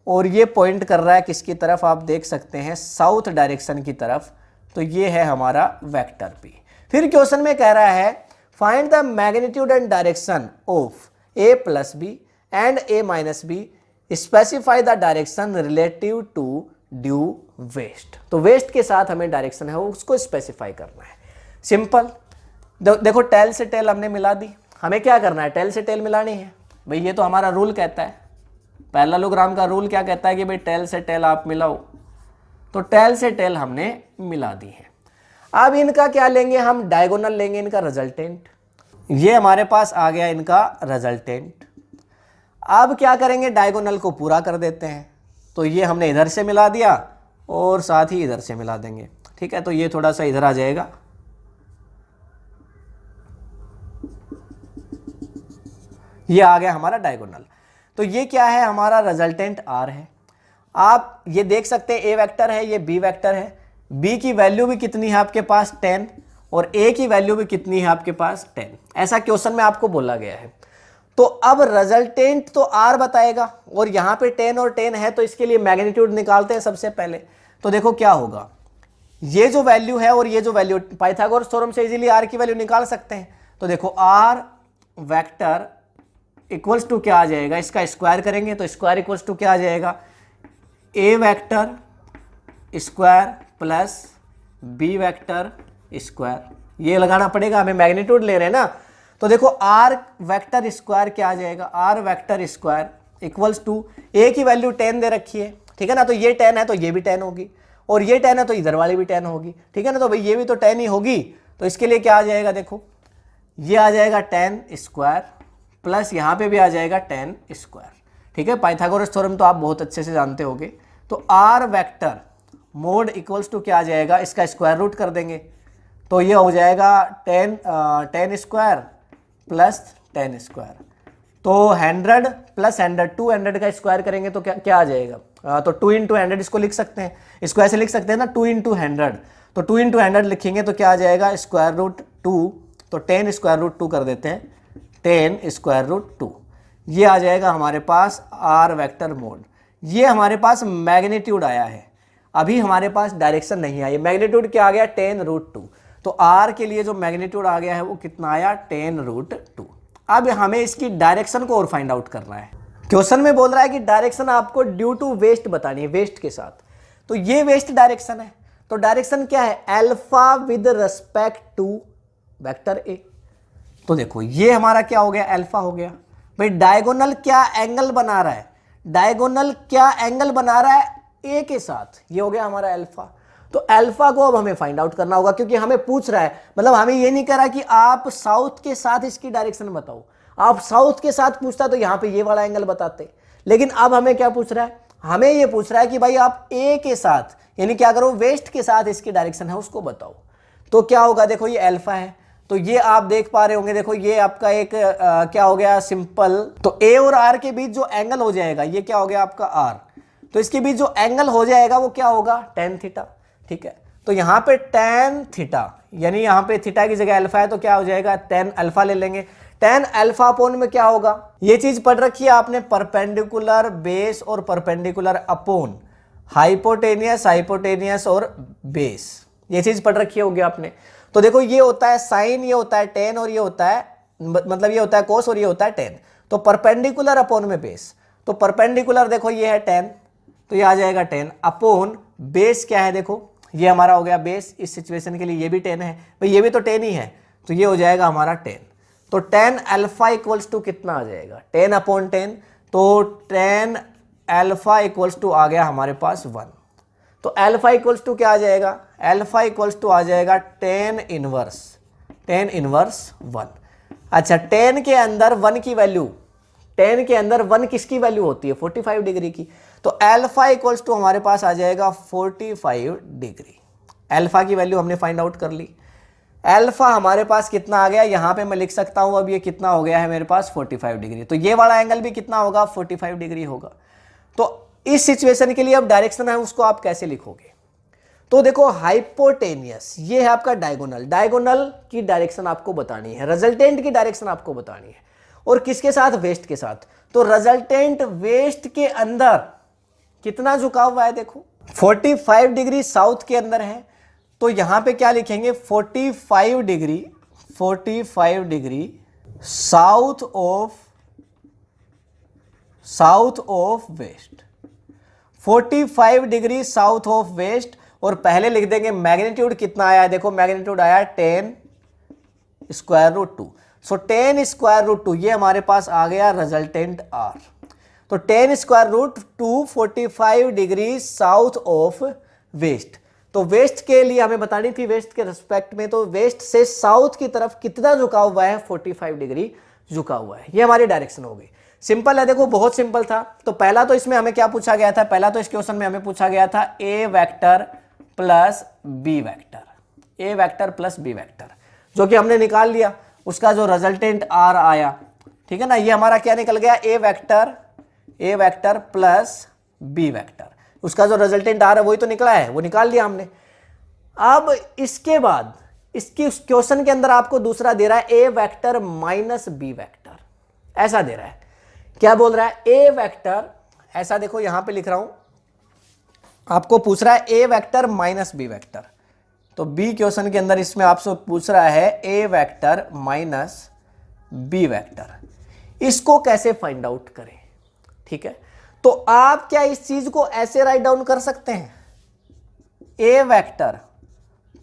और ये पॉइंट कर रहा है किसकी तरफ? आप देख सकते हैं साउथ डायरेक्शन की तरफ। तो ये है हमारा वेक्टर बी। फिर क्वेश्चन में कह रहा है find the magnitude and direction of A plus B and A minus B, specify the direction relative to due west. तो वेस्ट के साथ हमें डायरेक्शन है वो उसको स्पेसिफाई करना है। सिंपल, देखो टेल से टेल हमने मिला दी। हमें क्या करना है? टेल से टेल मिलानी है भाई, ये तो हमारा रूल कहता है। पैरेललोग्राम का रूल क्या कहता है कि भाई टेल से टेल आप मिलाओ। तो टेल से टेल हमने मिला दी है। अब इनका क्या लेंगे हम? डायगोनल लेंगे, इनका रिजल्टेंट। ये हमारे पास आ गया इनका रिजल्टेंट। अब क्या करेंगे? डायगोनल को पूरा कर देते हैं। तो ये हमने इधर से मिला दिया और साथ ही इधर से मिला देंगे। ठीक है, तो ये थोड़ा सा इधर आ जाएगा। ये आ गया हमारा डायगोनल। तो ये क्या है? हमारा रिजल्टेंट आर है। आप ये देख सकते हैं ए वेक्टर है, ये बी वेक्टर है। बी की वैल्यू भी कितनी है आपके पास? 10, और ए की वैल्यू भी कितनी है आपके पास? 10। ऐसा क्वेश्चन में आपको बोला गया है। तो अब रिजल्टेंट तो आर बताएगा, और यहां पे 10 और 10 है, तो इसके लिए मैग्नीट्यूड निकालते हैं सबसे पहले। तो देखो क्या होगा, ये जो वैल्यू है और ये जो वैल्यू, पाइथागोरस थ्योरम से इजीली आर की वैल्यू निकाल सकते हैं। तो देखो आर वेक्टर इक्वल्स टू क्या आ जाएगा? इसका स्क्वायर करेंगे तो स्क्वायर इक्वल्स टू क्या आ जाएगा? A vector square plus B vector square. ये लगाना पड़ेगा, हमें मैग्नीट्यूड ले रहे हैं ना। तो देखो आर वेक्टर स्क्वायर क्या आ जाएगा? R vector square equals to, A की वैल्यू 10 दे रखी है, ठीक है ना। तो ये 10 है तो ये भी 10 होगी, और ये 10 है तो इधर वाली भी 10 होगी, ठीक है ना। तो भाई ये भी तो 10 ही होगी। तो इसके लिए क्या आ जाएगा? देखो ये आ जाएगा 10 स्क्वायर प्लस यहाँ पे भी आ जाएगा 10 स्क्वायर। ठीक है, पाइथागोरस थ्योरम तो आप बहुत अच्छे से जानते होंगे। तो R vector mod equals to क्या आ जाएगा? इसका स्क्वायर रूट कर देंगे तो ये हो जाएगा 10 स्क्वायर प्लस 10 स्क्वायर, तो 100 प्लस 100, 200 का स्क्वायर करेंगे तो क्या क्या आ जाएगा, तो 2 इंटू 100 इसको लिख सकते हैं, स्क्वायर से लिख सकते हैं ना, 2 इंटू 100, तो 2 इंटू 100 लिखेंगे तो क्या आ जाएगा स्क्वायर रूट 2, तो 10 स्क्वायर रूट 2 कर देते हैं, 10 स्क्वायर रूट 2, ये आ जाएगा हमारे पास आर वेक्टर मोड। ये हमारे पास मैग्नीट्यूड आया है, अभी हमारे पास डायरेक्शन नहीं आई। मैग्नीट्यूड क्या आ गया 10 रूट 2, तो आर के लिए जो मैग्नीट्यूड आ गया है वो कितना आया 10 रूट 2। अब हमें इसकी डायरेक्शन को और फाइंड आउट करना है। क्वेश्चन में बोल रहा है कि डायरेक्शन आपको ड्यू टू वेस्ट बतानी है, वेस्ट के साथ, तो ये वेस्ट डायरेक्शन है, तो डायरेक्शन क्या है alpha with respect to vector A. तो देखो ये हमारा क्या हो गया अल्फा हो गया। भाई डायगोनल क्या एंगल बना रहा है, डायगोनल क्या एंगल बना रहा है ए के साथ, ये हो गया हमारा अल्फा। तो अल्फा को अब हमें फाइंड आउट करना होगा, क्योंकि हमें पूछ रहा है, मतलब हमें ये नहीं कह रहा कि आप साउथ के साथ इसकी डायरेक्शन बताओ, आप साउथ के साथ पूछता तो यहां पे ये वाला एंगल बताते, लेकिन अब हमें क्या पूछ रहा है, हमें ये पूछ रहा है कि भाई आप ए के साथ यानी क्या करो वेस्ट के साथ इसकी डायरेक्शन है उसको बताओ। तो क्या होगा, देखो ये अल्फा है, तो ये आप देख पा रहे होंगे, देखो ये आपका एक क्या हो गया सिंपल, तो ए और आर के बीच जो एंगल हो जाएगा ये क्या हो गया आपका आर, तो इसके बीच जो एंगल हो जाएगा वो क्या होगा tan थीटा। ठीक है, तो यहाँ पे tan थीटा यानी यहाँ पे थीटा की जगह अल्फा है तो क्या हो जाएगा tan अल्फा ले लेंगे। tan अल्फा अपोन में क्या होगा, ये चीज पढ़ रखी है आपने, परपेंडिकुलर बेस और परपेंडिकुलर अपोन, हाइपोटेनियस हाइपोटेनियस और बेस, ये चीज पढ़ रखी होगी आपने। तो देखो ये होता है साइन, ये होता है tan और ये होता है मतलब ये होता है कोस और ये होता है tan, तो परपेंडिकुलर अपोन में बेस, तो परपेंडिकुलर देखो ये है tan, तो ये आ जाएगा 10 अपोन बेस क्या है, देखो ये हमारा हो गया बेस, इस सिचुएशन के लिए ये भी 10 है, भाई ये भी तो 10 ही है, तो ये हो जाएगा हमारा 10। तो tan अल्फा इक्वल्स टू कितना आ जाएगा 10 अपॉन 10, तो tan अल्फा इक्वल्स टू आ गया हमारे पास 1। तो अल्फा इक्वल्स टू क्या आ जाएगा, अल्फा इक्वल्स टू आ जाएगा tan इनवर्स 1। अच्छा tan के अंदर 1 की वैल्यू, tan के अंदर 1 किसकी वैल्यू होती है 45 डिग्री की, तो अल्फा इक्वल्स टू हमारे पास आ जाएगा 45 डिग्री। अल्फा की वैल्यू हमने फाइंड आउट कर ली। अल्फा हमारे पास कितना आ गया, यहां पे मैं लिख सकता हूं अब ये कितना हो गया है मेरे पास 45 डिग्री, तो ये वाला एंगल भी कितना होगा 45 डिग्री होगा। तो इस सिचुएशन के लिए अब डायरेक्शन है उसको आप कैसे लिखोगे, तो देखो हाइपोटेनियस ये है आपका डायगोनल, डायगोनल की डायरेक्शन आपको बतानी है, रिजल्टेंट की डायरेक्शन आपको बतानी है, और किसके साथ वेस्ट के साथ। तो रिजल्टेंट वेस्ट के अंदर कितना झुकाव हुआ है, देखो 45 डिग्री साउथ के अंदर है, तो यहां पे क्या लिखेंगे 45 degree south of west, 45 degree south of west, और पहले लिख देंगे मैग्नीट्यूड कितना आया है, देखो मैग्नीट्यूड आया 10 स्क्वायर रूट 2, सो 10 स्क्वायर रूट 2 ये हमारे पास आ गया रिजल्टेंट आर। तो 10 square root 2 45 degree south of west, तो वेस्ट के लिए हमें बतानी थी वेस्ट के रिस्पेक्ट में, तो वेस्ट से साउथ की तरफ कितना झुका हुआ है 45 डिग्री झुका हुआ है, ये हमारी डायरेक्शन हो गई। सिंपल है, देखो बहुत सिंपल था। तो पहला तो इसमें हमें क्या पूछा गया था, पहला तो इस क्वेश्चन में हमें पूछा गया था ए वेक्टर प्लस बी वेक्टर, ए वेक्टर प्लस बी वेक्टर, जो कि हमने निकाल लिया, उसका जो रिजल्टेंट आर आया, ठीक है ना, ये हमारा क्या निकल गया A vector plus B vector, उसका जो रिजल्टेंट आर है वही तो निकला है, वो निकाल लिया हमने। अब इसके बाद इसकी उस क्वेश्चन के अंदर आपको दूसरा दे रहा है A vector minus B vector, ऐसा दे रहा है, क्या बोल रहा है ए वेक्टर, ऐसा देखो यहां पे लिख रहा हूं, आपको पूछ रहा है A vector minus B vector, तो बी क्वेश्चन के अंदर इसमें आपसे पूछ रहा है A vector minus B vector, इसको कैसे फाइंड आउट करें। ठीक है, तो आप क्या इस चीज को ऐसे राइट डाउन कर सकते हैं, A vector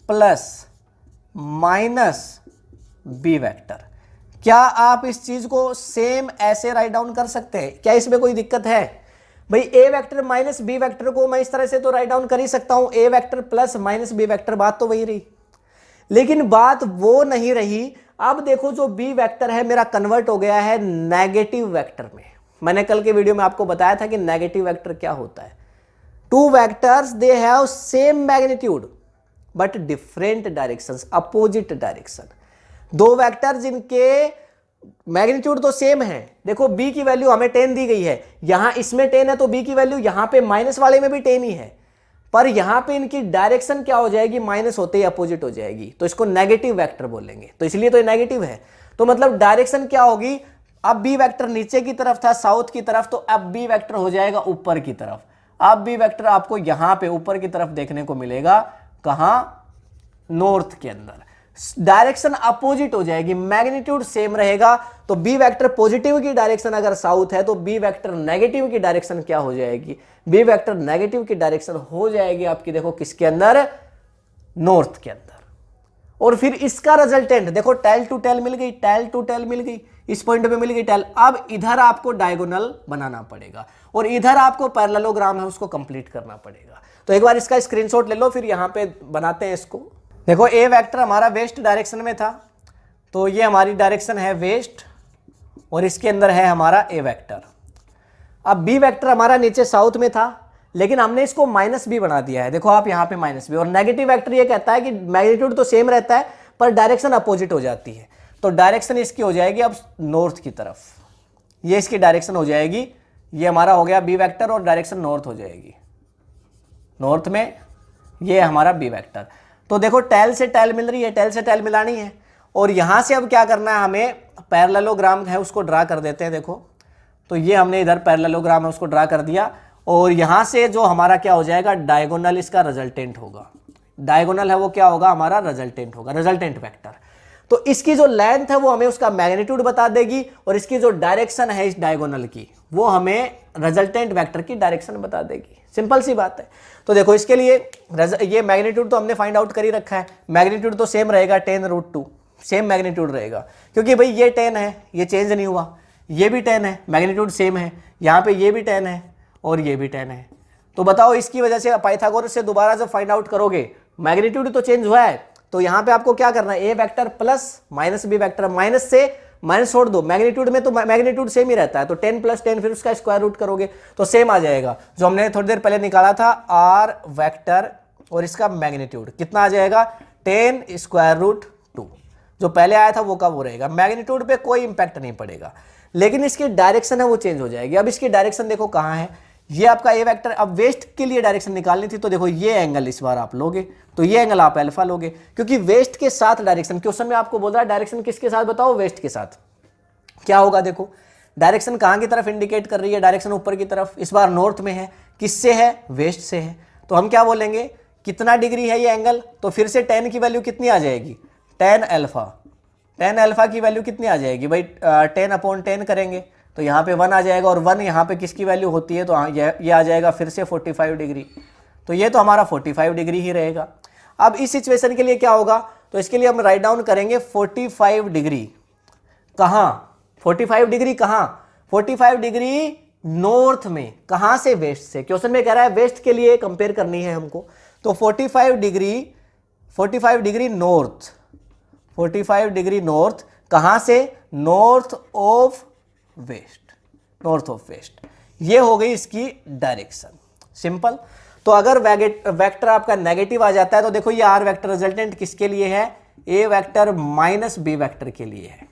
plus minus B vector, क्या आप इस चीज को सेम ऐसे राइट डाउन कर सकते हैं, क्या इसमें कोई दिक्कत है। भाई ए वेक्टर माइनस बी वेक्टर को मैं इस तरह से तो राइट डाउन कर ही सकता हूं, A vector plus minus B vector, बात तो वही रही, लेकिन बात वो नहीं रही। अब देखो जो बी वेक्टर है मेरा कन्वर्ट हो गया है नेगेटिव वेक्टर में, मैंने कल के वीडियो में आपको बताया था कि नेगेटिव वेक्टर क्या होता है, two vectors they have same magnitude, but different directions, opposite direction. दो वेक्टर जिनके मैग्नीट्यूड तो सेम है, देखो b की वैल्यू हमें 10 दी गई है, यहां इसमें 10 है तो b की वैल्यू यहां पे माइनस वाले में भी 10 ही है, पर यहां पे इनकी डायरेक्शन क्या हो जाएगी, माइनस होते ही अपोजिट हो जाएगी, तो इसको नेगेटिव वेक्टर बोलेंगे, तो इसलिए तो ये नेगेटिव है। तो मतलब डायरेक्शन क्या होगी, अब b वेक्टर नीचे की तरफ था, साउथ की तरफ, तो अब b वेक्टर हो जाएगा ऊपर की तरफ। अब b वेक्टर आपको यहां पे ऊपर की तरफ देखने को मिलेगा, कहां, नॉर्थ के अंदर। डायरेक्शन अपोजिट हो जाएगी, मैग्नीट्यूड सेम रहेगा, तो बी वेक्टर पॉजिटिव की डायरेक्शन अगर साउथ है तो बी वेक्टर नेगेटिव की डायरेक्शन क्या हो जाएगी, बी वेक्टर नेगेटिव की डायरेक्शन हो जाएगी आपकी, देखो किसके अंदर, नॉर्थ के अंदर। और फिर इसका रिजल्टेंट देखो, टेल टू टेल मिल गई, टेल टू टेल मिल गई, इस पॉइंट पे मिल गई टेल। अब इधर आपको डायगोनल बनाना पड़ेगा और इधर आपको पैरेललोग्राम है उसको कंप्लीट करना पड़ेगा। तो एक बार इसका स्क्रीनशॉट ले लो, फिर यहां पे बनाते हैं इसको। देखो ए वेक्टर हमारा वेस्ट डायरेक्शन में था, तो ये हमारी डायरेक्शन है वेस्ट और इसके अंदर है हमारा ए वेक्टर। अब बी वेक्टर हमारा नीचे साउथ में था, लेकिन हमने इसको माइनस बी बना दिया है, देखो आप यहाँ पे माइनस बी। और नेगेटिव वेक्टर ये कहता है कि मैग्नीट्यूड तो सेम रहता है पर डायरेक्शन अपोजिट हो जाती है, तो डायरेक्शन इसकी हो जाएगी अब नॉर्थ की तरफ, ये इसकी डायरेक्शन हो जाएगी, ये हमारा हो गया बी वेक्टर और डायरेक्शन नॉर्थ हो जाएगी, नॉर्थ में ये हमारा बी वेक्टर। तो देखो टेल से टेल मिल रही है, टेल से टेल मिलानी है, और यहां से अब क्या करना है, हमें पैरेललोग्राम है उसको ड्रा कर देते हैं। देखो तो ये हमने इधर पैरेललोग्राम है उसको ड्रा कर दिया, और यहां से जो हमारा क्या हो जाएगा, डायगोनल इसका रिजल्टेंट होगा, डायगोनल है वो क्या होगा, हमारा रिजल्टेंट होगा, रिजल्टेंट वेक्टर। तो इसकी जो लेंथ है वो हमें उसका मैग्नीट्यूड बता देगी, और इसकी जो डायरेक्शन है इस डायगोनल की वो हमें रिजल्टेंट वेक्टर की डायरेक्शन बता देगी। सिंपल सी बात है। तो देखो इसके लिए ये मैग्नीट्यूड तो हमने फाइंड आउट कर ही रखा है, मैग्नीट्यूड तो सेम रहेगा 10√2, सेम मैग्नीट्यूड रहेगा, क्योंकि भाई ये 10 है, ये चेंज नहीं हुआ, ये भी 10 है, मैग्नीट्यूड सेम है, यहाँ पे ये भी 10 है और ये भी 10 है। तो बताओ इसकी वजह से पाइथागोरस से दोबारा जब फाइंड आउट करोगे, मैग्नीट्यूड तो चेंज हुआ है, तो यहाँ पे आपको क्या करना है, A vector plus minus B vector, minus से माइनस छोड़ दो, मैग्नीट्यूड में तो मैग्नीट्यूड सेम ही रहता है, तो 10 + 10 फिर उसका स्क्वायर रूट करोगे तो सेम आ जाएगा, जो हमने थोड़ी देर पहले निकाला था आर वेक्टर, और इसका मैग्नीट्यूड कितना आ जाएगा, 10√2, जो पहले आया था वो का वो रहेगा, मैग्नीट्यूड पे कोई इंपैक्ट नहीं पड़ेगा, लेकिन इसकी डायरेक्शन है वो चेंज हो जाएगी। अब इसकी डायरेक्शन देखो कहाँ है, ये आपका ए वेक्टर, अब वेस्ट के लिए डायरेक्शन निकालनी थी, तो देखो ये एंगल इस बार आप लोगे, तो ये एंगल आप अल्फा लोगे, क्योंकि वेस्ट के साथ डायरेक्शन, क्वेश्चन में आपको बोल रहा है डायरेक्शन किसके साथ, बताओ, वेस्ट के साथ। क्या होगा, देखो डायरेक्शन कहाँ की तरफ इंडिकेट कर रही है, डायरेक्शन ऊपर की तरफ, इस बार नॉर्थ में है, किससे है, वेस्ट से है, तो हम क्या बोलेंगे, कितना डिग्री है ये एंगल, तो फिर से 10 की वैल्यू कितनी आ जाएगी, 10 अल्फा, 10 अल्फा की वैल्यू कितनी आ जाएगी भाई, 10/10 करेंगे तो यहाँ पे 1 आ जाएगा, और 1 यहाँ पे किसकी वैल्यू होती है, तो ये आ जाएगा फिर से 45 डिग्री, तो ये तो हमारा 45 डिग्री ही रहेगा। अब इस सिचुएशन के लिए क्या होगा, तो इसके लिए हम राइट डाउन करेंगे 45 डिग्री, कहाँ 45 डिग्री, कहाँ 45 डिग्री नॉर्थ में, कहाँ से, वेस्ट से, क्वेश्चन में कह रहा है वेस्ट के लिए कंपेयर करनी है हमको, तो 45 डिग्री नॉर्थ, 45 डिग्री नॉर्थ, कहाँ से, north of west, north of west, ये हो गई इसकी डायरेक्शन, सिंपल। तो अगर वेक्टर आपका नेगेटिव आ जाता है तो देखो ये आर वेक्टर रिजल्टेंट किसके लिए है, A vector minus B vector के लिए है,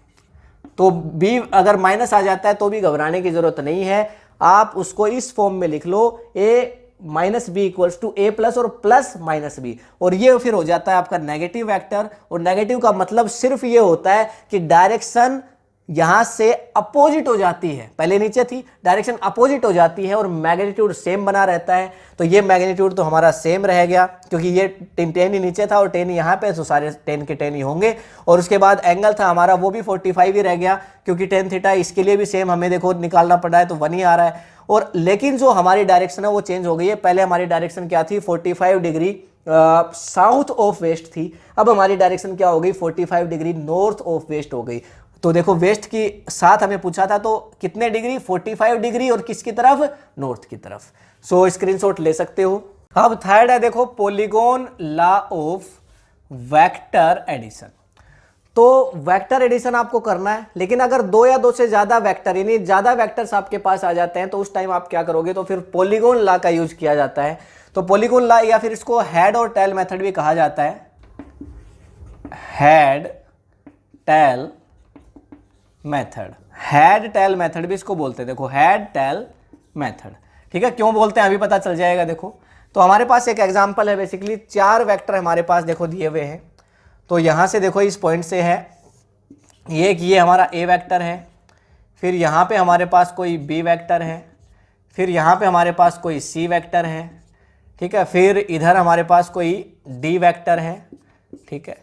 तो बी अगर माइनस आ जाता है तो भी घबराने की जरूरत नहीं है, आप उसको इस फॉर्म में लिख लो, A minus B equals to A plus और प्लस माइनस बी, और ये फिर हो जाता है आपका नेगेटिव वेक्टर, और नेगेटिव का मतलब सिर्फ ये होता है कि डायरेक्शन यहां से अपोजिट हो जाती है, पहले नीचे थी, डायरेक्शन अपोजिट हो जाती है और मैग्नीट्यूड सेम बना रहता है, तो ये मैग्नीट्यूड तो हमारा सेम रह गया, क्योंकि ये 10 ही नीचे था और 10 यहाँ पे, तो सारे 10 के 10 ही होंगे, और उसके बाद एंगल था हमारा वो भी 45 ही रह गया, क्योंकि 10 थीटा, इसके लिए भी सेम हमें देखो निकालना पड़ा है, तो 1 ही आ रहा है, और लेकिन जो हमारी डायरेक्शन है वो चेंज हो गई है, पहले हमारी डायरेक्शन क्या थी, 45 डिग्री साउथ ऑफ वेस्ट थी, अब हमारी डायरेक्शन क्या हो गई, 45 डिग्री नॉर्थ ऑफ वेस्ट हो गई। तो देखो वेस्ट की साथ हमें पूछा था, तो कितने डिग्री, 45 डिग्री, और किसकी तरफ, नॉर्थ की तरफ। सो स्क्रीनशॉट ले सकते हो। अब थर्ड है देखो, polygon law of vector addition. तो वेक्टर एडिशन आपको करना है, लेकिन अगर 2 या 2 से ज्यादा वेक्टर, यानी ज्यादा वेक्टर्स आपके पास आ जाते हैं, तो उस टाइम आप क्या करोगे, तो फिर पॉलीगॉन लॉ का यूज किया जाता है। तो पॉलीगॉन ला या फिर इसको हेड और टेल मेथड भी कहा जाता है, head tail method, head tail method भी इसको बोलते हैं। देखो हेड टेल मेथड, ठीक है। क्यों बोलते हैं अभी पता चल जाएगा। देखो तो हमारे पास एक एग्जांपल है, बेसिकली 4 वेक्टर हमारे पास देखो दिए हुए हैं। तो यहाँ से देखो इस पॉइंट से है ये हमारा ए वेक्टर है, फिर यहाँ पे हमारे पास कोई बी वेक्टर है, फिर यहाँ पे हमारे पास कोई सी वेक्टर है, ठीक है, फिर इधर हमारे पास कोई डी वेक्टर है, ठीक है।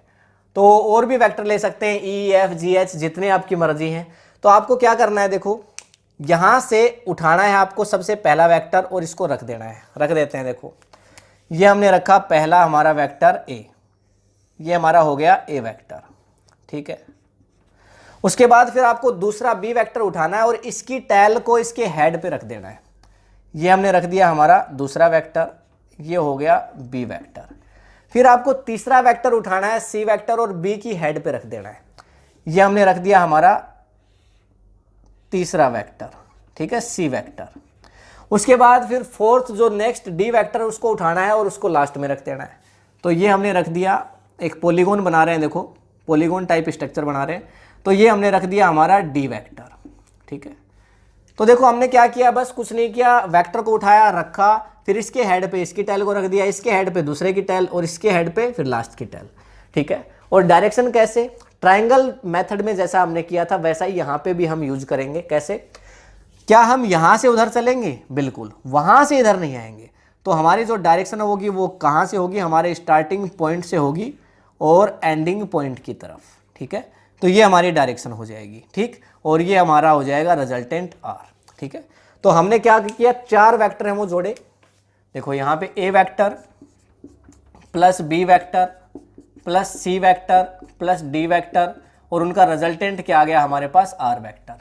तो और भी वेक्टर ले सकते हैं, ई एफ जी एच, जितने आपकी मर्जी हैं। तो आपको क्या करना है, देखो यहाँ से उठाना है आपको सबसे पहला वेक्टर और इसको रख देना है। रख देते हैं। देखो ये हमने रखा पहला हमारा वेक्टर ए, ये हमारा हो गया ए वेक्टर, ठीक है। उसके बाद फिर आपको दूसरा बी वेक्टर उठाना है और इसकी टैल को इसके हेड पे रख देना है। ये हमने रख दिया हमारा दूसरा वेक्टर, ये हो गया बी वेक्टर। फिर आपको तीसरा वेक्टर उठाना है सी वेक्टर और बी की हेड पे रख देना है। ये हमने रख दिया हमारा तीसरा वेक्टर, ठीक है, सी वेक्टर। उसके बाद फिर फोर्थ जो नेक्स्ट डी वेक्टर है उसको उठाना है और उसको लास्ट में रख देना है। तो ये हमने रख दिया, एक पॉलीगॉन बना रहे हैं, देखो पॉलीगॉन टाइप स्ट्रक्चर बना रहे हैं। तो ये हमने रख दिया हमारा डी वेक्टर, ठीक है। तो देखो हमने क्या किया, बस कुछ नहीं किया, वेक्टर को उठाया, रखा, फिर इसके हेड पे इसकी टैल को रख दिया, इसके हेड पे दूसरे की टैल और इसके हेड पे फिर लास्ट की टैल, ठीक है। और डायरेक्शन कैसे, ट्रायंगल मेथड में जैसा हमने किया था वैसा ही यहाँ पे भी हम यूज करेंगे। कैसे, क्या हम यहाँ से उधर चलेंगे, बिल्कुल वहाँ से इधर नहीं आएंगे। तो हमारी जो डायरेक्शन होगी वो कहाँ से होगी, हमारे स्टार्टिंग पॉइंट से होगी और एंडिंग पॉइंट की तरफ, ठीक है। तो ये हमारी डायरेक्शन हो जाएगी, ठीक। और ये हमारा हो जाएगा रिजल्टेंट आर, ठीक है। तो हमने क्या किया, 4 वेक्टर हैं वो जोड़े। देखो यहाँ पे A vector plus B vector plus C vector plus D vector और उनका रिजल्टेंट क्या आ गया हमारे पास, आर वेक्टर।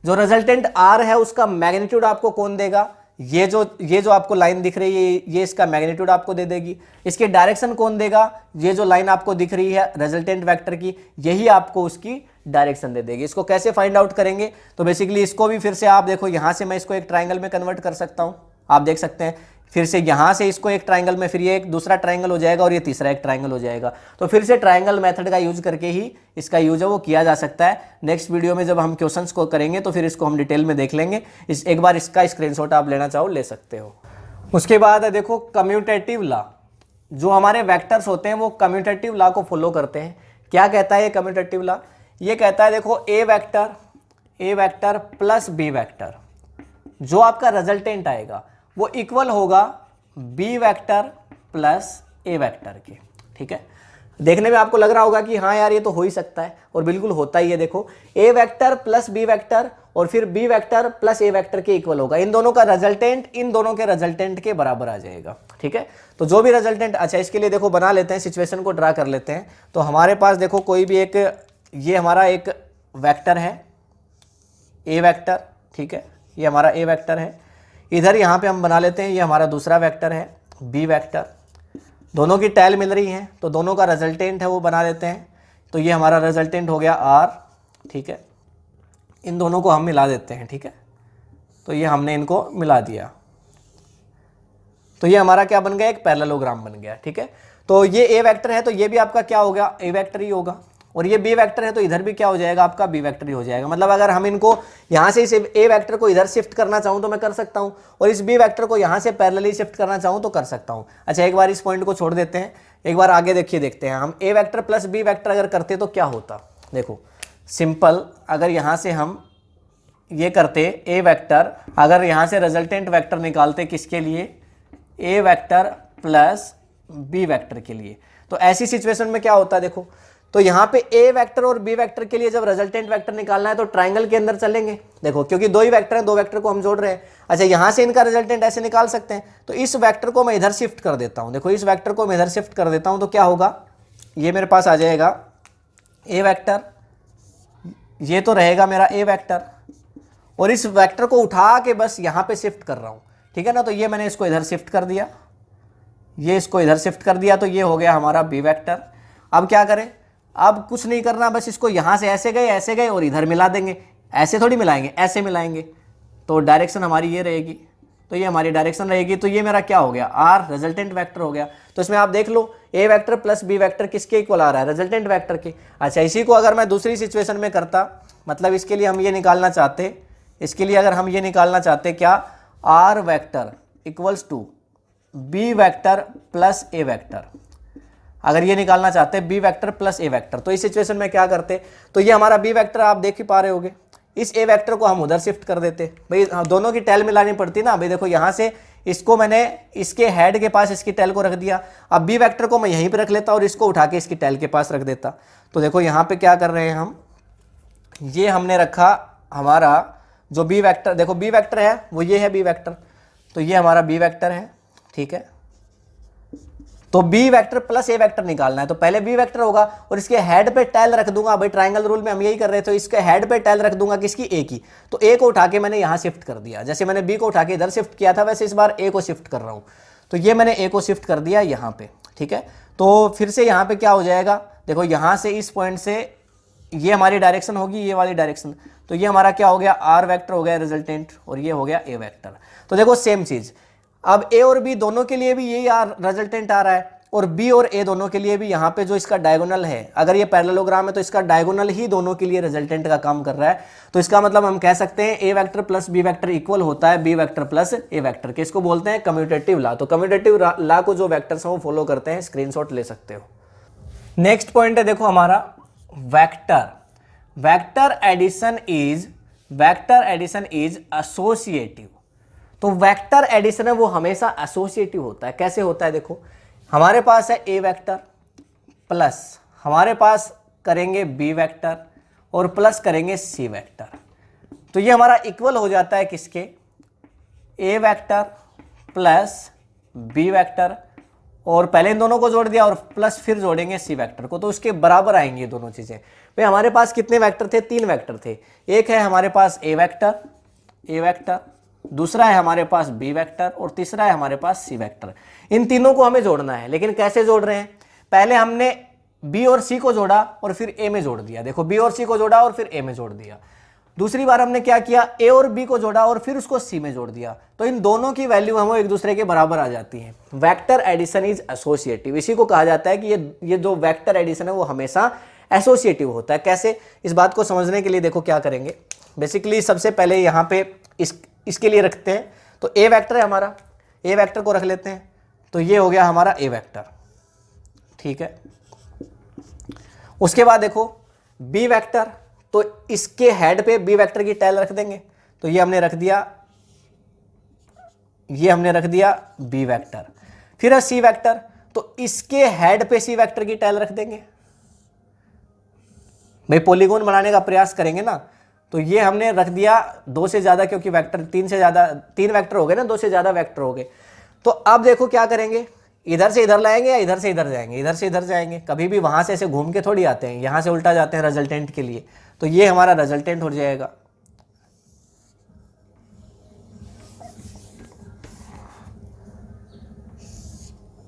जो रिजल्टेंट आर है उसका मैग्नीट्यूड आपको कौन देगा, ये जो आपको लाइन दिख रही है ये इसका मैग्नीट्यूड आपको दे देगी। इसकी डायरेक्शन कौन देगा, ये जो लाइन आपको दिख रही है रिजल्टेंट वेक्टर की, यही आपको उसकी डायरेक्शन दे देगी। इसको कैसे फाइंड आउट करेंगे, तो बेसिकली इसको भी फिर से आप देखो, यहाँ से मैं इसको एक ट्राइंगल में कन्वर्ट कर सकता हूँ, आप देख सकते हैं। फिर से यहाँ से इसको एक ट्राइंगल में, फिर ये एक दूसरा ट्राइंगल हो जाएगा और ये तीसरा एक ट्राइंगल हो जाएगा। तो फिर से ट्राइंगल मेथड का यूज करके ही इसका यूज है वो किया जा सकता है। नेक्स्ट वीडियो में जब हम क्वेश्चंस को करेंगे तो फिर इसको हम डिटेल में देख लेंगे। एक बार इसका स्क्रीनशॉट आप लेना चाहो ले सकते हो। उसके बाद है देखो कम्यूटेटिव लॉ, जो हमारे वेक्टर्स होते हैं वो कम्यूटेटिव लॉ को फॉलो करते हैं। क्या कहता है ये कम्यूटेटिव लॉ, ये कहता है देखो ए वेक्टर प्लस बी वेक्टर, जो आपका रिजल्टेंट आएगा वो इक्वल होगा B vector plus A vector के, ठीक है। देखने में आपको लग रहा होगा कि हाँ यार ये तो हो ही सकता है, और बिल्कुल होता ही है। देखो ए वेक्टर प्लस बी वेक्टर और फिर B vector plus A vector के इक्वल होगा। इन दोनों का रिजल्टेंट इन दोनों के रिजल्टेंट के बराबर आ जाएगा, ठीक है। तो जो भी रिजल्टेंट, अच्छा इसके लिए देखो बना लेते हैं, सिचुएशन को ड्रा कर लेते हैं। तो हमारे पास देखो कोई भी एक, ये हमारा एक वेक्टर है ए वेक्टर, ठीक है, ये हमारा ए वेक्टर है। इधर यहाँ पे हम बना लेते हैं ये हमारा दूसरा वेक्टर है बी वेक्टर। दोनों की टैल मिल रही है तो दोनों का रिजल्टेंट है वो बना लेते हैं। तो ये हमारा रिजल्टेंट हो गया आर, ठीक है। इन दोनों को हम मिला देते हैं, ठीक है। तो ये हमने इनको मिला दिया, तो ये हमारा क्या बन गया, एक पैरेललोग्राम बन गया, ठीक है। तो ये ए वेक्टर है तो ये भी आपका क्या होगा, ए वेक्टर ही होगा। और ये बी वेक्टर है तो इधर भी क्या हो जाएगा, आपका बी वेक्टर ही हो जाएगा। मतलब अगर हम इनको यहाँ से इस ए वेक्टर को इधर शिफ्ट करना चाहूँ तो मैं कर सकता हूँ, और इस बी वेक्टर को यहाँ से पैरेलली शिफ्ट करना चाहूँ तो कर सकता हूँ। अच्छा एक बार इस पॉइंट को छोड़ देते हैं, एक बार आगे देखिए, देखते हैं हम ए वेक्टर प्लस बी वेक्टर अगर करते तो क्या होता। देखो सिंपल, अगर यहाँ से हम ये करते ए वेक्टर, अगर यहाँ से रिजल्टेंट वेक्टर निकालते किसके लिए, ए वेक्टर प्लस बी वेक्टर के लिए, तो ऐसी सिचुएशन में क्या होता है देखो। तो यहाँ पे ए वेक्टर और बी वेक्टर के लिए जब रिजल्टेंट वेक्टर निकालना है तो ट्राइंगल के अंदर चलेंगे, देखो क्योंकि दो ही वेक्टर हैं, दो वेक्टर को हम जोड़ रहे हैं। अच्छा यहाँ से इनका रिजल्टेंट ऐसे निकाल सकते हैं, तो इस वेक्टर को मैं इधर शिफ्ट कर देता हूँ। देखो इस वेक्टर को मैं इधर शिफ्ट कर देता हूँ तो क्या होगा, ये मेरे पास आ जाएगा ए वेक्टर, ये तो रहेगा मेरा ए वेक्टर, और इस वेक्टर को उठा के बस यहाँ पे शिफ्ट कर रहा हूँ, ठीक है ना। तो ये मैंने इसको इधर शिफ्ट कर दिया, ये इसको इधर शिफ्ट कर दिया, तो ये हो गया हमारा बी वेक्टर। अब क्या करें, अब कुछ नहीं करना, बस इसको यहाँ से ऐसे गए और इधर मिला देंगे। ऐसे थोड़ी मिलाएंगे, ऐसे मिलाएंगे, तो डायरेक्शन हमारी ये रहेगी, तो ये हमारी डायरेक्शन रहेगी। तो ये मेरा क्या हो गया, आर रिजल्टेंट वेक्टर हो गया। तो इसमें आप देख लो ए वेक्टर प्लस बी वेक्टर किसके इक्वल आ रहा है, रिजल्टेंट वेक्टर के। अच्छा, इसी को अगर मैं दूसरी सिचुएशन में करता, मतलब इसके लिए हम ये निकालना चाहते, इसके लिए अगर हम ये निकालना चाहते क्या, R vector equals to B vector plus A vector, अगर ये निकालना चाहते हैं B vector plus A vector, तो इस सिचुएशन में क्या करते, तो ये हमारा बी वेक्टर आप देख ही पा रहे होगे, इस ए वेक्टर को हम उधर शिफ्ट कर देते भाई, दोनों की टेल मिलानी पड़ती ना भाई। देखो यहाँ से इसको मैंने इसके हेड के पास इसकी टेल को रख दिया, अब बी वेक्टर को मैं यहीं पे रख लेता और इसको उठा के इसकी टेल के पास रख देता। तो देखो यहाँ पे क्या कर रहे हैं हम, ये हमने रखा हमारा जो बी वेक्टर, देखो बी वेक्टर है वो ये है बी वेक्टर, तो ये हमारा बी वेक्टर है, ठीक है। तो B vector plus A vector निकालना है, तो पहले बी वेक्टर होगा और इसके हेड पे टेल रख दूंगा, भाई ट्रायंगल रूल में हम यही कर रहे थे, इसके हेड पे टेल रख दूंगा किसकी, ए की। तो ए को उठा के मैंने यहाँ शिफ्ट कर दिया, जैसे मैंने बी को उठा के इधर शिफ्ट किया था वैसे इस बार ए को शिफ्ट कर रहा हूँ। तो ये मैंने ए को शिफ्ट कर दिया यहाँ पे, ठीक है। तो फिर से यहाँ पे क्या हो जाएगा, देखो यहाँ से इस पॉइंट से ये हमारी डायरेक्शन होगी, ये वाली डायरेक्शन, तो ये हमारा क्या हो गया, आर वेक्टर हो गया रिजल्टेंट, और ये हो गया ए वेक्टर। तो देखो सेम चीज, अब ए और बी दोनों के लिए भी यही रिजल्टेंट आ रहा है, और बी और ए दोनों के लिए भी यहाँ पे जो इसका डायगोनल है, अगर ये पैरेललोग्राम है तो इसका डायगोनल ही दोनों के लिए रिजल्टेंट का काम कर रहा है। तो इसका मतलब हम कह सकते हैं A vector plus B vector equal होता है B vector plus A vector के, इसको बोलते हैं कम्यूटेटिव लॉ। तो कम्यूटेटिव लॉ को जो वेक्टर्स हैं वो फॉलो करते हैं, स्क्रीनशॉट ले सकते हो। नेक्स्ट पॉइंट है देखो हमारा vector, vector addition is associative. तो वेक्टर एडिशन है वो हमेशा एसोसिएटिव होता है। कैसे होता है, देखो हमारे पास है ए वेक्टर प्लस हमारे पास करेंगे बी वेक्टर और प्लस करेंगे सी वेक्टर, तो ये हमारा इक्वल हो जाता है किसके, ए वेक्टर प्लस बी वेक्टर, और पहले इन दोनों को जोड़ दिया और प्लस फिर जोड़ेंगे सी वेक्टर को, तो उसके बराबर आएंगी ये दोनों चीजें। भाई हमारे पास कितने वेक्टर थे, 3 वेक्टर थे, एक है हमारे पास ए वेक्टर, दूसरा है हमारे पास बी वेक्टर और तीसरा है हमारे पास सी वेक्टर। इन तीनों को हमें जोड़ना है, लेकिन कैसे जोड़ रहे हैं, पहले हमने बी और सी को जोड़ा और फिर ए में जोड़ दिया, देखो बी और सी को जोड़ा और फिर ए में जोड़ दिया। दूसरी बार हमने क्या किया, ए और बी को जोड़ा और फिर उसको सी में जोड़ दिया, तो इन दोनों की वैल्यू हमें एक दूसरे के बराबर आ जाती है। वेक्टर एडिशन इज एसोसिएटिव, इसी को कहा जाता है कि ये जो वेक्टर एडिशन है वो हमेशा एसोसिएटिव होता है। कैसे, इस बात को समझने के लिए देखो क्या करेंगे, बेसिकली सबसे पहले यहाँ पे इसके लिए रखते हैं, तो ए वेक्टर है हमारा, ए वेक्टर को रख लेते हैं, तो ये हो गया हमारा ए वेक्टर, ठीक है। उसके बाद देखो बी वेक्टर, तो इसके हेड पे बी वेक्टर की टेल रख देंगे, तो ये हमने रख दिया बी वेक्टर। फिर है सी वेक्टर, तो इसके हेड पे सी वेक्टर की टेल रख देंगे, भाई पॉलीगॉन बनाने का प्रयास करेंगे ना, तो ये हमने रख दिया 2 से ज्यादा, क्योंकि वेक्टर 3 वेक्टर हो गए ना, 2 से ज्यादा वेक्टर हो गए। तो अब देखो क्या करेंगे, इधर से इधर लाएंगे या इधर से इधर जाएंगे, इधर से इधर जाएंगे, कभी भी वहां से ऐसे घूम के थोड़ी आते हैं, यहां से उल्टा जाते हैं रिजल्टेंट के लिए, तो ये हमारा रिजल्टेंट हो जाएगा।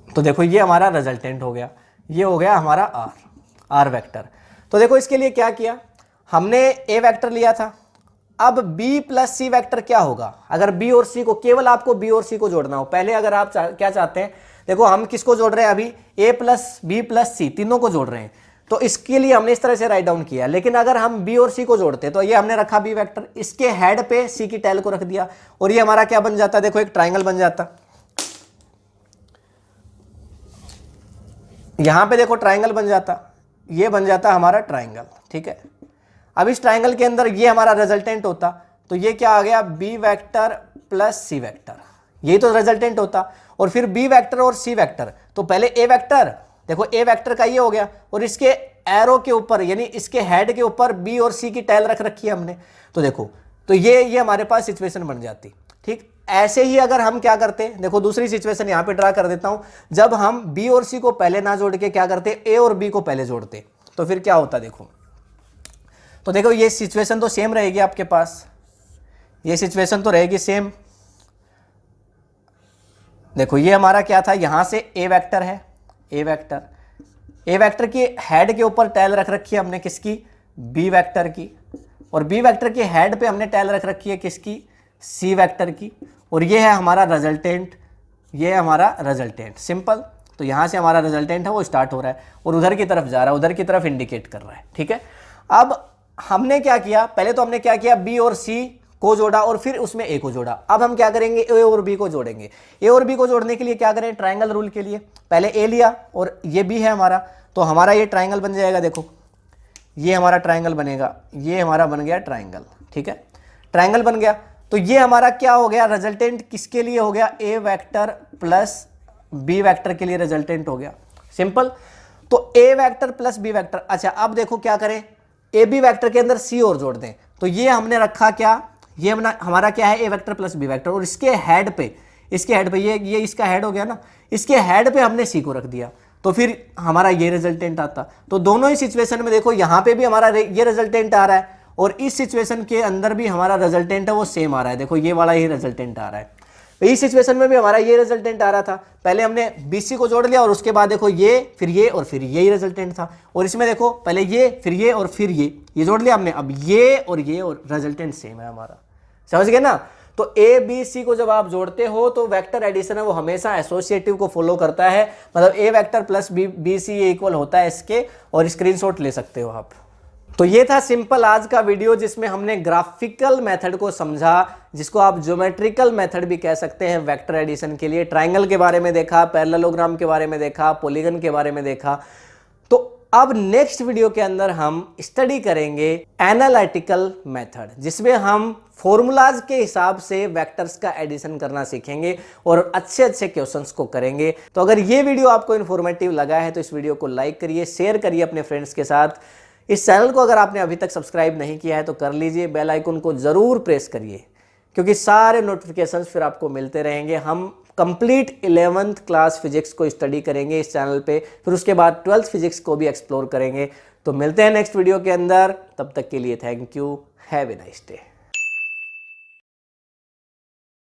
तो देखो ये हमारा रिजल्टेंट हो गया, ये हो गया हमारा आर वेक्टर। तो देखो इसके लिए क्या किया, हमने ए वेक्टर लिया था, अब बी प्लस सी वेक्टर क्या होगा, अगर बी और सी को, केवल आपको बी और सी को जोड़ना हो, पहले अगर आप क्या चाहते हैं, देखो हम किसको जोड़ रहे हैं अभी, ए प्लस बी प्लस सी तीनों को जोड़ रहे हैं, तो इसके लिए हमने इस तरह से राइट डाउन किया। लेकिन अगर हम बी और सी को जोड़ते, तो ये हमने रखा बी वेक्टर, इसके हेड पे सी की टेल को रख दिया, और ये हमारा क्या बन जाता, देखो एक ट्राइंगल बन जाता, यहां पे देखो ट्राइंगल बन जाता, ये बन जाता हमारा ट्राइंगल, ठीक है। अब इस ट्राइंगल के अंदर ये हमारा रिजल्टेंट होता, तो ये क्या आ गया, B vector plus C vector, यही तो रिजल्टेंट होता। और फिर बी वेक्टर और सी वेक्टर, तो पहले ए वेक्टर, देखो ए वेक्टर का ये हो गया, और इसके एरो के ऊपर यानी इसके हेड के ऊपर बी और सी की टेल रख रखी है हमने, तो देखो, तो ये हमारे पास सिचुएशन बन जाती, ठीक। ऐसे ही अगर हम क्या करते, देखो दूसरी सिचुएशन यहां पे ड्रा कर देता हूं, जब हम बी और सी को पहले ना जोड़ के क्या करते, ए और बी को पहले जोड़ते, तो फिर क्या होता, देखो, तो देखो ये सिचुएशन तो सेम रहेगी आपके पास, ये सिचुएशन तो रहेगी सेम। देखो ये हमारा क्या था, यहां से ए वेक्टर है, ए वेक्टर की हेड के ऊपर टेल रख रखी है हमने किसकी, बी वेक्टर की, और बी वेक्टर के हेड पे हमने टेल रख रखी है किसकी, सी वेक्टर की, और ये है हमारा रिजल्टेंट, ये है हमारा रिजल्टेंट, सिंपल। तो यहाँ से हमारा रिजल्टेंट है वो स्टार्ट हो रहा है और उधर की तरफ जा रहा है, उधर की तरफ इंडिकेट कर रहा है, ठीक है। अब हमने क्या किया, पहले तो हमने क्या किया, बी और सी को जोड़ा और फिर उसमें ए को जोड़ा। अब हम क्या करेंगे, ए और बी को जोड़ेंगे। ए और बी को जोड़ने के लिए क्या करें, ट्रायंगल रूल के लिए पहले ए लिया और ये बी है हमारा, तो हमारा ये ट्रायंगल बन जाएगा। देखो ये हमारा ट्रायंगल बनेगा, ये हमारा बन गया ट्रायंगल, ठीक है, ट्रायंगल बन गया। तो ये हमारा क्या हो गया, रिजल्टेंट किसके लिए हो गया, A vector plus B vector के लिए रिजल्टेंट हो गया, सिंपल। तो ए वेक्टर प्लस बी वेक्टर। अच्छा अब देखो क्या करें, ए बी वेक्टर के अंदर सी और जोड़ दें। तो ये हमने रखा क्या, ये हमारा क्या है, A vector plus B vector, और इसके हेड पे, इसके हेड पे ये इसका हेड हो गया ना, इसके हेड पे हमने सी को रख दिया, तो फिर हमारा ये रिजल्टेंट आता। तो दोनों ही सिचुएशन में देखो, यहाँ पे भी हमारा ये रिजल्टेंट आ रहा है और इस सिचुएशन के अंदर भी हमारा रिजल्टेंट है वो सेम आ रहा है। देखो ये वाला ही रिजल्टेंट आ रहा है। तो इस सिचुएशन में भी हमारा ये रिजल्टेंट आ रहा था, पहले हमने BC को जोड़ लिया और उसके बाद देखो ये फिर ये और फिर यही रिजल्टेंट था। और इसमें देखो पहले ये फिर ये और फिर ये जोड़ लिया हमने, अब ये और रिजल्टेंट सेम है हमारा, समझ गए ना। तो ए बी सी को जब आप जोड़ते हो तो वेक्टर एडिशन है वो हमेशा एसोसिएटिव को फॉलो करता है, मतलब A vector plus B C equal होता है इसके, और स्क्रीनशॉट ले सकते हो आप। तो ये था सिंपल आज का वीडियो जिसमें हमने ग्राफिकल मेथड को समझा, जिसको आप ज्योमेट्रिकल मेथड भी कह सकते हैं वेक्टर एडिशन के लिए। ट्रायंगल के बारे में देखा, पैरेललोग्राम के बारे में देखा, पॉलीगन के बारे में देखा। तो अब नेक्स्ट वीडियो के अंदर हम स्टडी करेंगे एनालिटिकल मेथड, जिसमें हम फॉर्मूलाज के हिसाब से वेक्टर्स का एडिशन करना सीखेंगे और अच्छे अच्छे क्वेश्चंस को करेंगे। तो अगर ये वीडियो आपको इन्फॉर्मेटिव लगा है तो इस वीडियो को लाइक करिए, शेयर करिए अपने फ्रेंड्स के साथ। इस चैनल को अगर आपने अभी तक सब्सक्राइब नहीं किया है तो कर लीजिए, बेल आइकन को ज़रूर प्रेस करिए, क्योंकि सारे नोटिफिकेशंस फिर आपको मिलते रहेंगे। हम कंप्लीट 11th क्लास फिजिक्स को स्टडी करेंगे इस चैनल पे, फिर उसके बाद 12th फिजिक्स को भी एक्सप्लोर करेंगे। तो मिलते हैं नेक्स्ट वीडियो के अंदर, तब तक के लिए thank you, have a nice day.